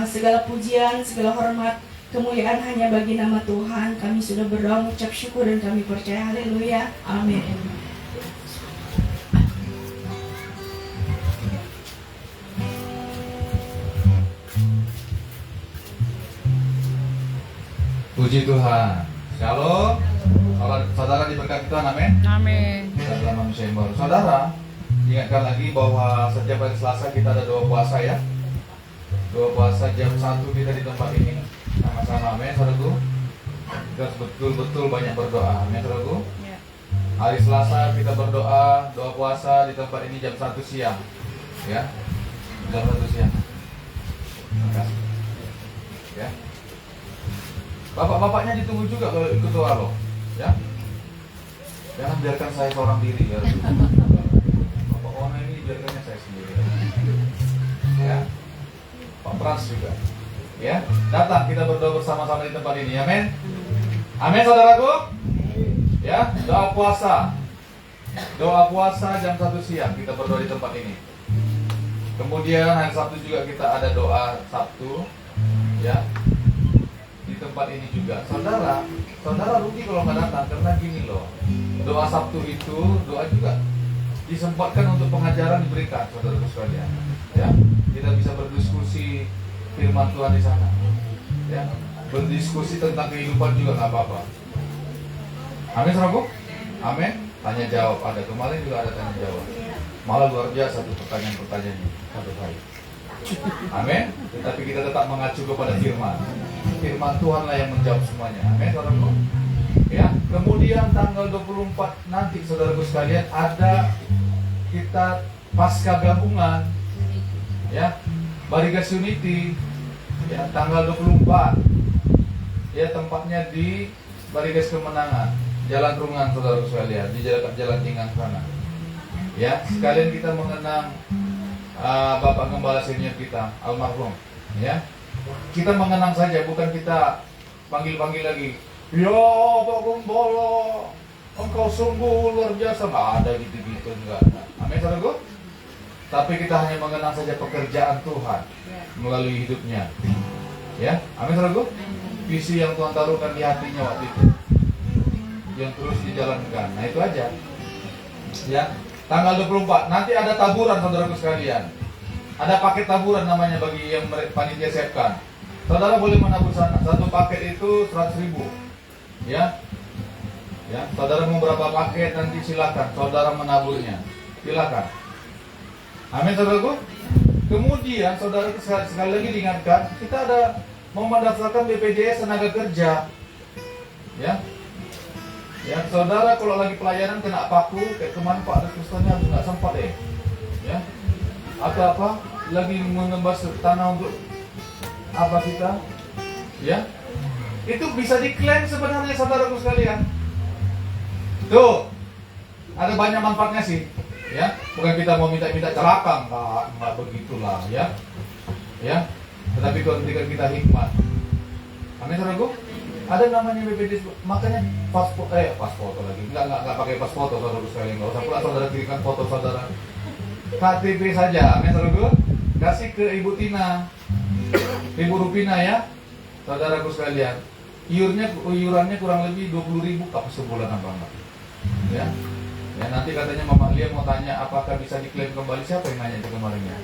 Segala pujian, segala hormat, kemuliaan hanya bagi nama Tuhan. Kami sudah berdoa, mengucap syukur, dan kami percaya. Haleluya, amin. Puji Tuhan. Shalom. Saudara diberkati Tuhan, amin. Amin. Saudara manusia yang baru. Saudara, ingatkan lagi bahwa setiap hari Selasa kita ada 2 puasa ya. 2 puasa jam 1 kita di tempat ini. Sama-sama, amin, saudaraku. Kita harus betul-betul banyak berdoa, amin, saudaraku. Hari Selasa kita berdoa, 2 puasa di tempat ini jam 1 siang. Ya. Jam 1 siang. Terima kasih. Ya. Bapak-bapaknya ditunggu juga kalau ikut doa loh, ya. Jangan biarkan saya seorang diri ya. Bapak Ona ini biarkannya saya sendiri. Ya. Pak Pras juga. Ya, datang kita berdoa bersama-sama di tempat ini, amin. Amin saudaraku. Ya, doa puasa. Doa puasa jam 1 siang kita berdoa di tempat ini. Kemudian hari Sabtu juga kita ada doa Sabtu. Ya. Di tempat ini juga. Saudara rugi kalau nggak datang karena gini loh. Doa Sabtu itu doa juga disempatkan untuk pengajaran diberikan saudara sekalian. Ya, kita bisa berdiskusi firman Tuhan di sana. Ya, berdiskusi tentang kehidupan juga nggak apa-apa. Amin saudaraku. Amin. Tanya jawab ada, kemarin juga ada tanya jawab. Malah luar biasa tuh pertanyaan-pertanyaannya satu kali. Amin. Tetapi kita tetap mengacu kepada firman. Firman Tuhan lah yang menjawab semuanya. Amin saudaraku. Ya, kemudian tanggal 24 nanti saudaraku sekalian ada kita pasca gabungan. Ya, Barigas Unity. Ya, tanggal 24. Ya, tempatnya di Barigas Kemenangan, Jalan Rungan saudaraku sekalian, di jalan Ingang sana. Ya, sekalian kita mengenang Bapak Gembala senior kita, almarhum. Ya, kita mengenang saja, bukan kita panggil-panggil lagi. Ya, Pak Gembala, engkau sungguh luar biasa. Nggak ada gitu-gitu, enggak. Amin saudaraku. Tapi kita hanya mengenang saja pekerjaan Tuhan melalui hidupnya. Ya, amin saudaraku. Visi yang Tuhan taruhkan di hatinya waktu itu, yang terus dijalankan. Nah itu aja. Ya, tanggal 24 nanti ada taburan saudaraku sekalian. Ada paket taburan namanya bagi yang panitia siapkan. Saudara boleh menabur sana. Satu paket itu 100.000. Ya. Ya, saudara mau berapa paket nanti silakan saudara menaburnya. Silakan. Amin saudaraku. Kemudian saudara sekali lagi diingatkan, kita ada mau mendaftarkan BPJS tenaga kerja. Ya. Ya, saudara kalau lagi pelayanan kena paku kayak kemarin Pak Rekustanya nggak sempat ya. Atau apa? Lagi menembas tanah untuk apa kita? Ya. Itu bisa diklaim sebenarnya saudaraku sekalian. Tuh. Ada banyak manfaatnya sih. Ya, bukan kita mau minta-minta celaka, enggak begitulah ya. Ya. Tetapi Tuhan berikan kita hikmat. Amin saudaraku. Ada namanya BPJS, makanya pas foto lagi. Enggak pakai pas foto saudaraku sekalian. Enggak usah pula saudara kirimkan foto saudara. KTP saja, amin saudaraku. Kasih ke Ibu Tina. Ibu Rupina ya. Saudaraku sekalian. Iurannya kurang lebih 20.000 sebulan apa enggak? Ya. Ya nanti katanya Mama Lia mau tanya apakah bisa diklaim kembali. Siapa yang nanya itu kemarin ya?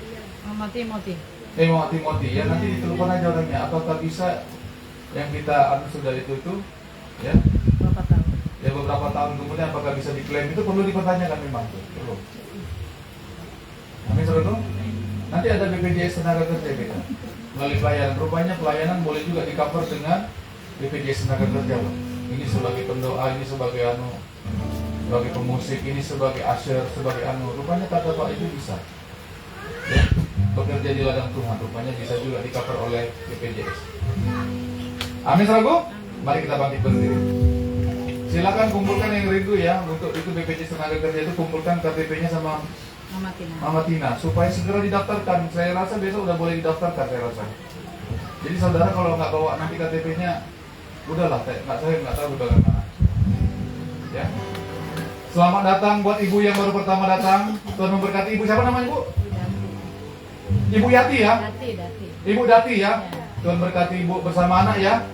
Mama Timothy. Mama Timothy ya, nanti ditelepon aja orangnya. Apakah bisa yang kita sudah itu ya? Berapa tahun? Ya beberapa tahun kemudian apakah bisa diklaim, itu perlu dipertanyakan memang tuh. Perlu. Amin saudara. Nanti ada BPJS tenaga kerja kita melalui pelayanan. Rupanya pelayanan boleh juga di-cover dengan BPJS tenaga kerja loh. Ini sebagai pendoa, ini sebagai sebagai pemusik, ini sebagai usher, sebagai Rupanya kata Pak itu bisa. Ya, bekerja di ladang Tuhan, rupanya bisa juga di-cover oleh BPJS. Amin saudaraku. Mari kita bangkit berdiri. Silakan kumpulkan yang rindu ya. Untuk itu BPJS tenaga kerja itu kumpulkan KTP-nya sama Mama Tina supaya segera didaftarkan. Saya rasa besok udah boleh didaftarkan saya rasa. Jadi saudara kalau nggak bawa nanti KTP-nya, udahlah, saya nggak tahu bagaimana. Ya. Selamat datang buat ibu yang baru pertama datang. Tuhan memberkati. Ibu siapa namanya ibu? Ibu Yati ya? Ibu Dati ya? Tuhan berkati ibu bersama anak ya?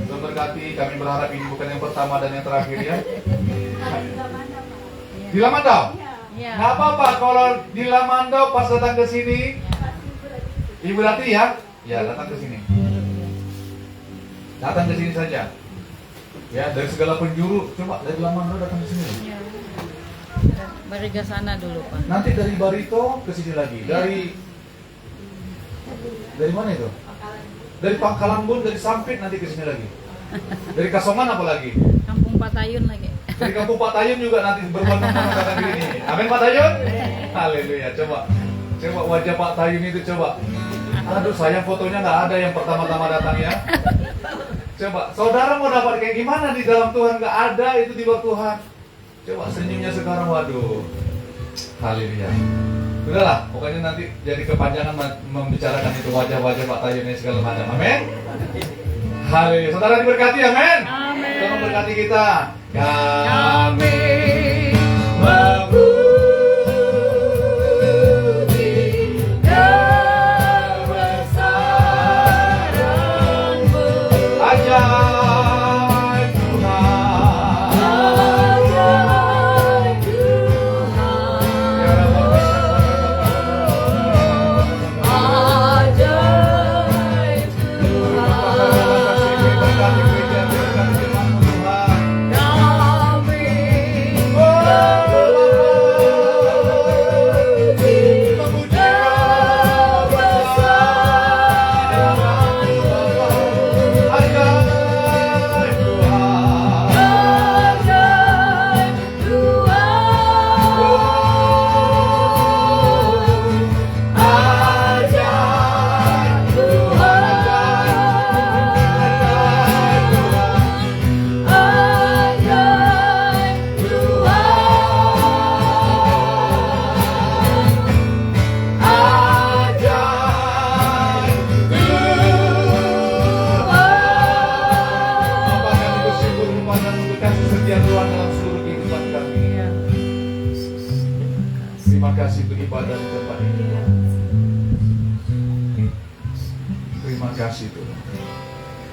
Tuhan berkati. Kami berharap ini bukan yang pertama dan yang terakhir ya. Di Lamandau? Nggak apa-apa kalau di Lamandau pas datang ke sini. Ibu Dati ya? Ya datang ke sini. Datang ke sini saja. Ya dari segala penjuru. Coba dari Lamandau datang ke sini. Barigas sana dulu Pak. Nanti dari Barito ke sini lagi. Dari mana itu? Dari Pangkalan Bun, dari Sampit nanti ke sini lagi. Dari Kasongan apa lagi? Kampung Patayun lagi. Dari Kampung Patayun juga nanti berbondong-bondong datang ke sini. Amin Pak Tayun? Haleluya. Coba wajah Pak Tayun itu coba. Aduh sayang fotonya nggak ada yang pertama-tama datang ya. Coba saudara mau dapat kayak gimana di dalam Tuhan? Nggak ada, itu di luar Tuhan. Coba senyumnya sekarang, waduh. Haleluya. Udahlah, pokoknya nanti jadi kepanjangan membicarakan itu wajah-wajah Pak Tayun ini segala macam. Amin. Haleluya. Saudara diberkati, amin. Amin. berkati kita. Kami terima kasih untuk ibadah di tempat ini. Terima kasih Tuhan,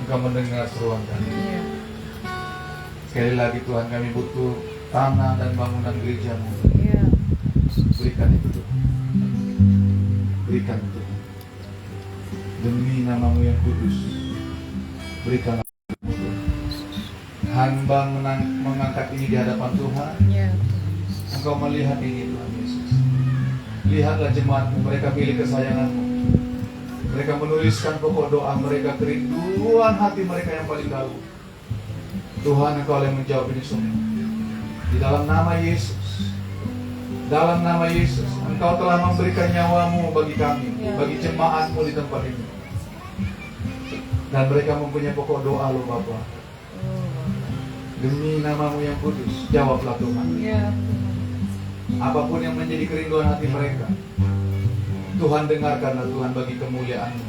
Engkau mendengar seruan kami. Sekali lagi Tuhan, kami butuh tanah dan bangunan gereja-Mu. Berikan itu Tuhan, berikan itu demi nama-Mu yang kudus. Berikan hamba mengangkat ini di hadapan Tuhan. Engkau melihat ini Tuhan Yesus. Lihatlah jemaat-Mu, mereka pilih kesayangan-Mu. Mereka menuliskan pokok doa mereka, kerinduan hati mereka yang paling dalam. Tuhan, Engkau yang menjawab ini semua. Di dalam nama Yesus, dalam nama Yesus, Engkau telah memberikan nyawa-Mu bagi kami, bagi jemaat-Mu di tempat ini. Dan mereka mempunyai pokok doa loh Bapa. Demi nama-Mu yang kudus, jawablah Tuhan. Apapun yang menjadi kerinduan hati mereka, Tuhan dengarkanlah Tuhan bagi kemuliaan-Mu.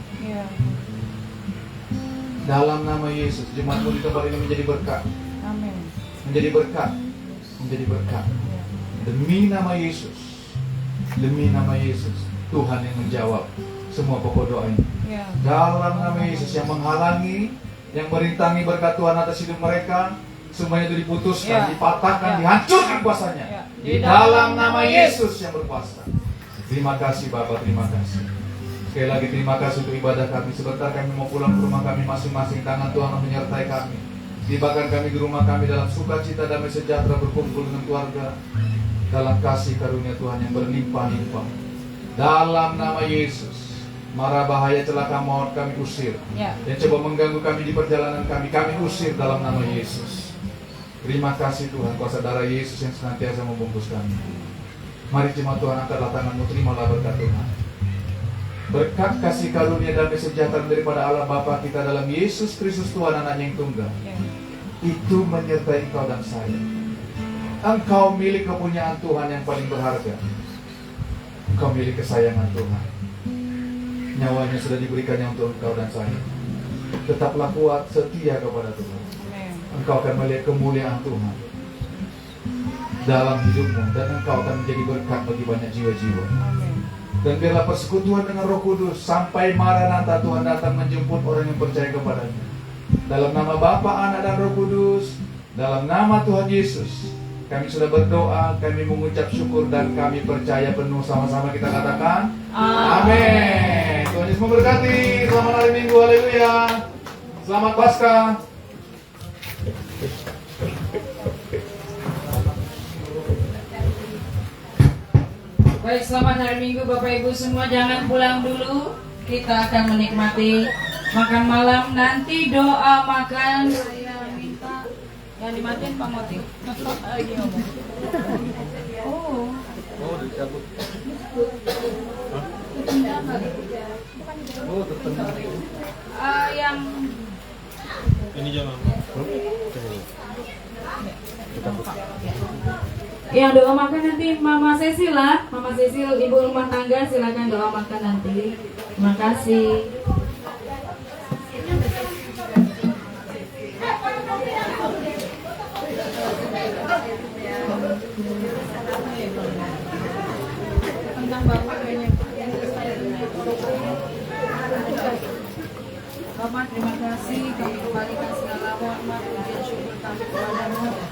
Dalam nama Yesus, jemaat-Mu di tempat ini menjadi berkat. Menjadi berkat. Menjadi berkat. Demi nama Yesus, demi nama Yesus, Tuhan yang menjawab semua pokok doa ini. Dalam nama Yesus, yang menghalangi, yang merintangi berkat Tuhan atas hidup mereka, semuanya itu diputuskan, dipatahkan, dihancurkan kuasanya. Di dalam nama Yesus yang berkuasa. Terima kasih Bapak, terima kasih. Sekali lagi terima kasih untuk ibadah kami. Sebentar kami mau pulang ke rumah kami masing-masing. Tangan Tuhan menyertai kami. Tibakan kami di rumah kami dalam sukacita, damai sejahtera, berkumpul dengan keluarga dalam kasih karunia Tuhan yang berlimpah-limpah. Dalam nama Yesus, mara bahaya celaka maut kami usir. Yang coba mengganggu kami di perjalanan kami usir dalam nama Yesus. Terima kasih Tuhan, kuasa darah Yesus yang senantiasa membungkus kami. Mari jemaat Tuhan, angkatlah tanganmu, terimalah berkat Tuhan. Berkat kasih karunia damai sejahtera daripada Allah Bapa kita dalam Yesus Kristus Tuhan anaknya yang tunggal, itu menyertai engkau dan saya. Engkau milik kepunyaan Tuhan yang paling berharga. Engkau milik kesayangan Tuhan. Nyawanya sudah diberikannya untuk engkau dan saya. Tetaplah kuat, setia kepada Tuhan. Engkau akan melihat kemuliaan Tuhan dalam hidupmu, dan engkau akan menjadi berkat bagi banyak jiwa-jiwa. Dan biarlah persekutuan dengan Roh Kudus sampai Maranatha Tuhan datang menjemput orang yang percaya kepadanya. Dalam nama Bapa, Anak dan Roh Kudus, dalam nama Tuhan Yesus, kami sudah berdoa, kami mengucap syukur dan kami percaya penuh. Sama-sama kita katakan amin. Tuhan Yesus memberkati. Selamat hari Minggu, haleluya. Selamat Paskah. Baik, selamat hari Minggu Bapak Ibu semua. Jangan pulang dulu. Kita akan menikmati makan malam. Nanti doa makan saya minta yang dimatiin Pak Moti. Lagi ngomong. Oh, dicabut. Oh, tertenang. Yang ini jangan. Yang doa makan nanti Mama Cecil lah. Mama Cecil, ibu rumah tangga, silakan doa makan nanti. Terima kasih. Bapak, terima kasih. Kami kembalikan segala hormat, pujian, syukur kami kepadamu untuk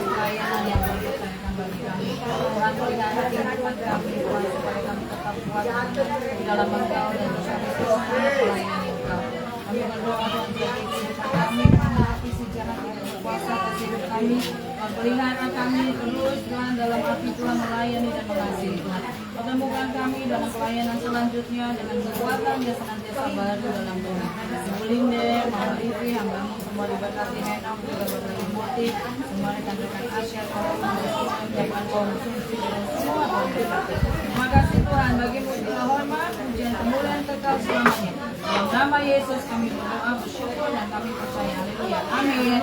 pelayanan yang berlimpah bagi kami. Tuhan, berikan hati hikmat kami, Tuhan, supaya kami tetap kuat di dalam Engkau dan bisa pelayanan Engkau. Kami berdoa Tuhan, untuk kami, hati sejarah yang berkuasa atas hidup kami. Pelihara kami terus Tuhan dalam api Tuhan melayani dan mengasihi Tuhan. Pertemukan kami dalam pelayanan selanjutnya dengan kekuatan yang senantiasa baru dalam Tuhan. Sebelinde, Mama Livi, hambamu semua diberkati Henok, juga berkati Murti, semua rekan-rekan Asia, menyiapkan konsumsi dan semua Tuhan berkati. Terima kasih Tuhan, bagimu segala hormat, pujian kemuliaan kekal selamanya. Dalam nama Yesus kami berdoa, bersyukur dan kami percaya. Haleluya. Amin.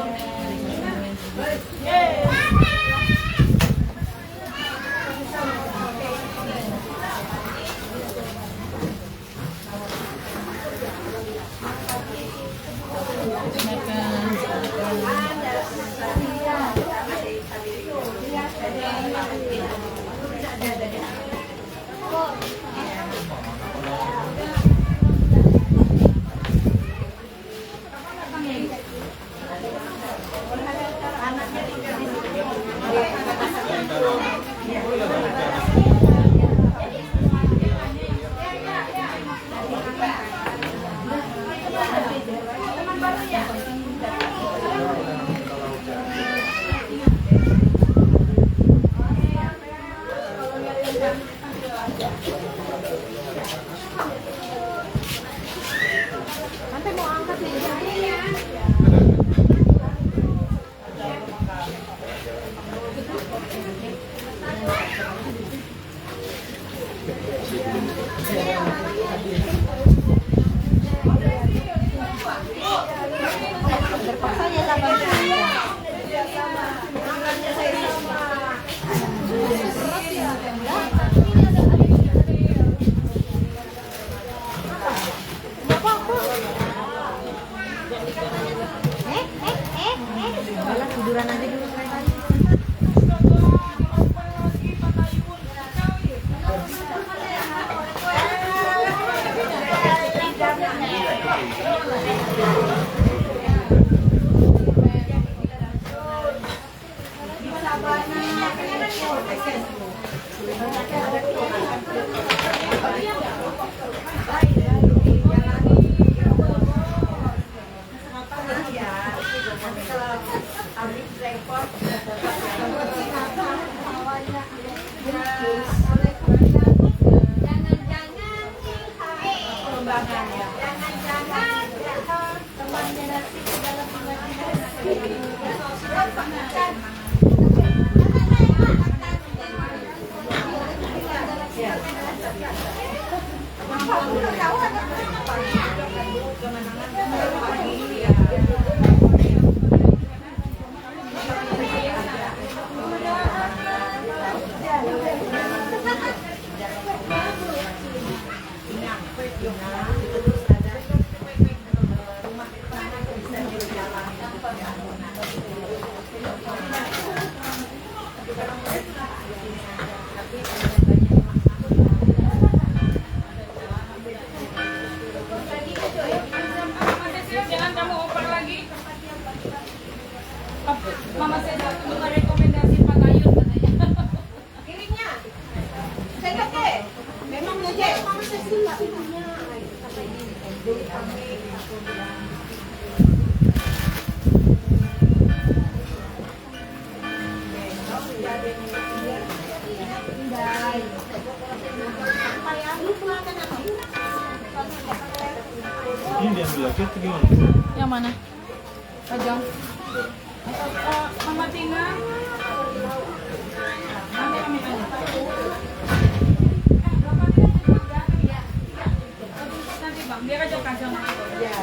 Jangan kamu oper lagi. Mama saya satu rekomendasi Pak Gayun katanya. Kirinya. Saya pakai. Memang ngejek. Mama saya suka. Ini diambil lagi atau gimana? Yang mana? Pajang. Atau Mama Tina? Ambil aja. Nanti Bang, biar aja Pajang. Ya.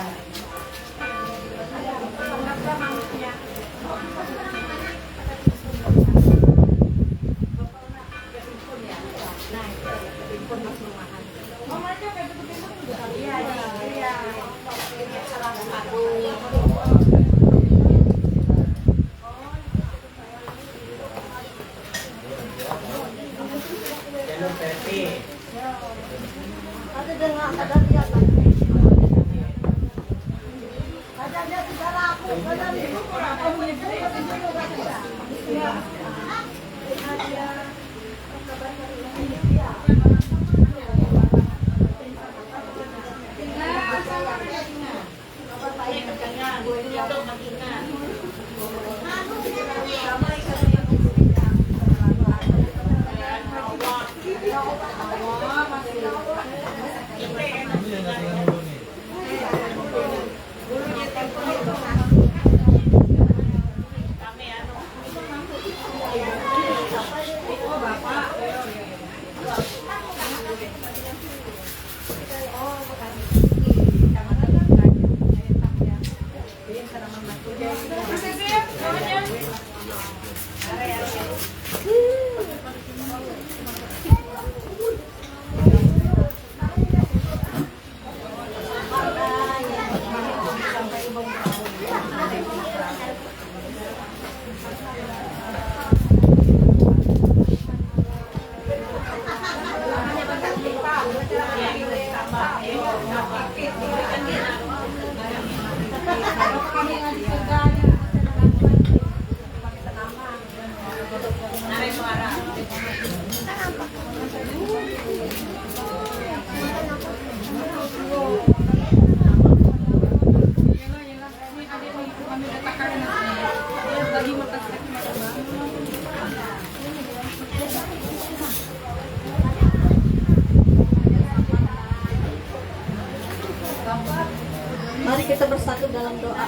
Mari kita bersatu dalam doa.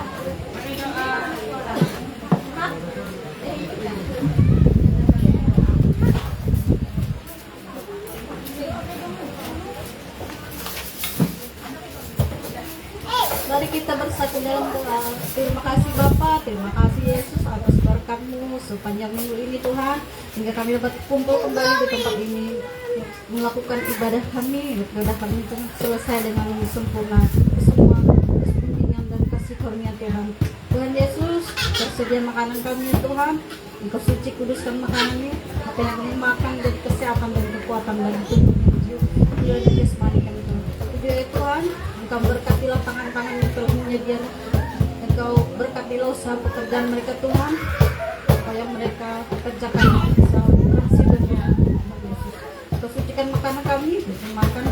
Mari kita bersatu dalam doa. Terima kasih Bapa, terima kasih Yesus atas berkat-Mu sepanjang minggu ini Tuhan, hingga kami dapat kumpul kembali di tempat ini melakukan ibadah kami itu selesai dengan sempurna semua kepentingan dan kasih karunia Tuhan. Tuhan Yesus, tersedia makanan kami Tuhan, Engkau suci kuduskan makanan ini, apa yang kami makan dari kesehatan dan kekuatan dan tubuh jiwa dan jasmani kami Tuhan. Tujuh Tuhan, Engkau berkatilah tangan-tangan yang telah menyediakan, Engkau berkatilah usaha pekerjaan mereka Tuhan, supaya mereka kerjakan bisa berhasil dan berhasil. Engkau sucikan makanan kami, makan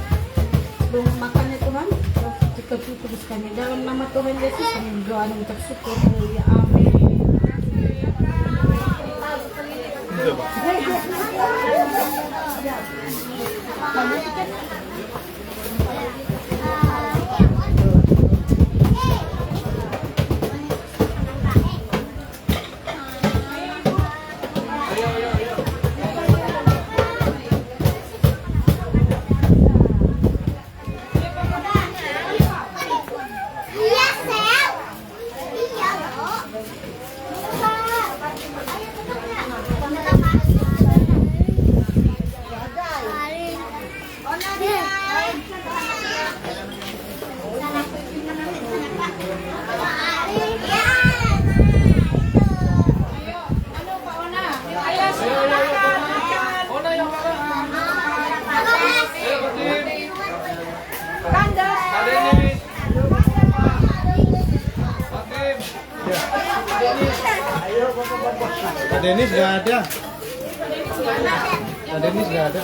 sebelum makannya Tuhan, Engkau sucikan kuduskannya. Dalam nama Tuhan Yesus kami berdoa dan bersyukur. Haleluya. Amin. Denis nggak ada. Denis nggak ada.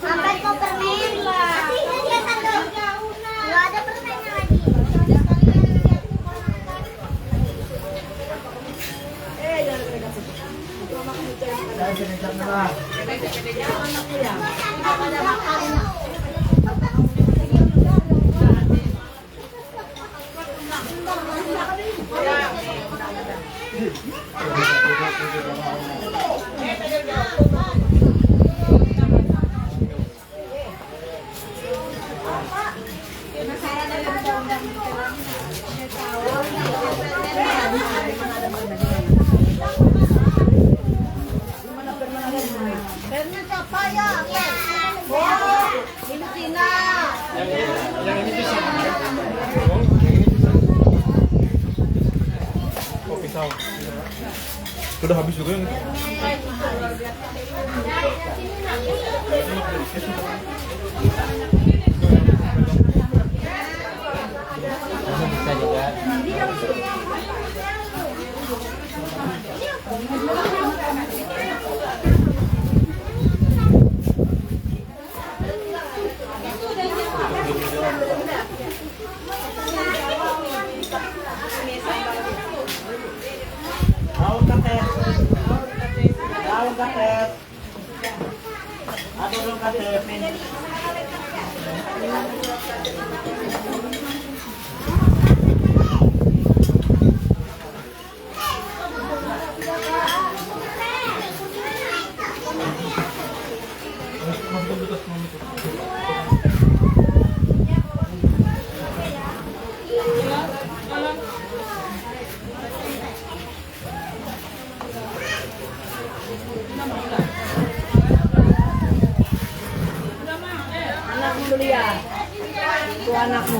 Sampai kau permen lah. Nggak ada permennya lagi. Oh, pisau. Sudah habis juga yang itu. Bisa juga. Anakmu dulu ya. Itu anakmu.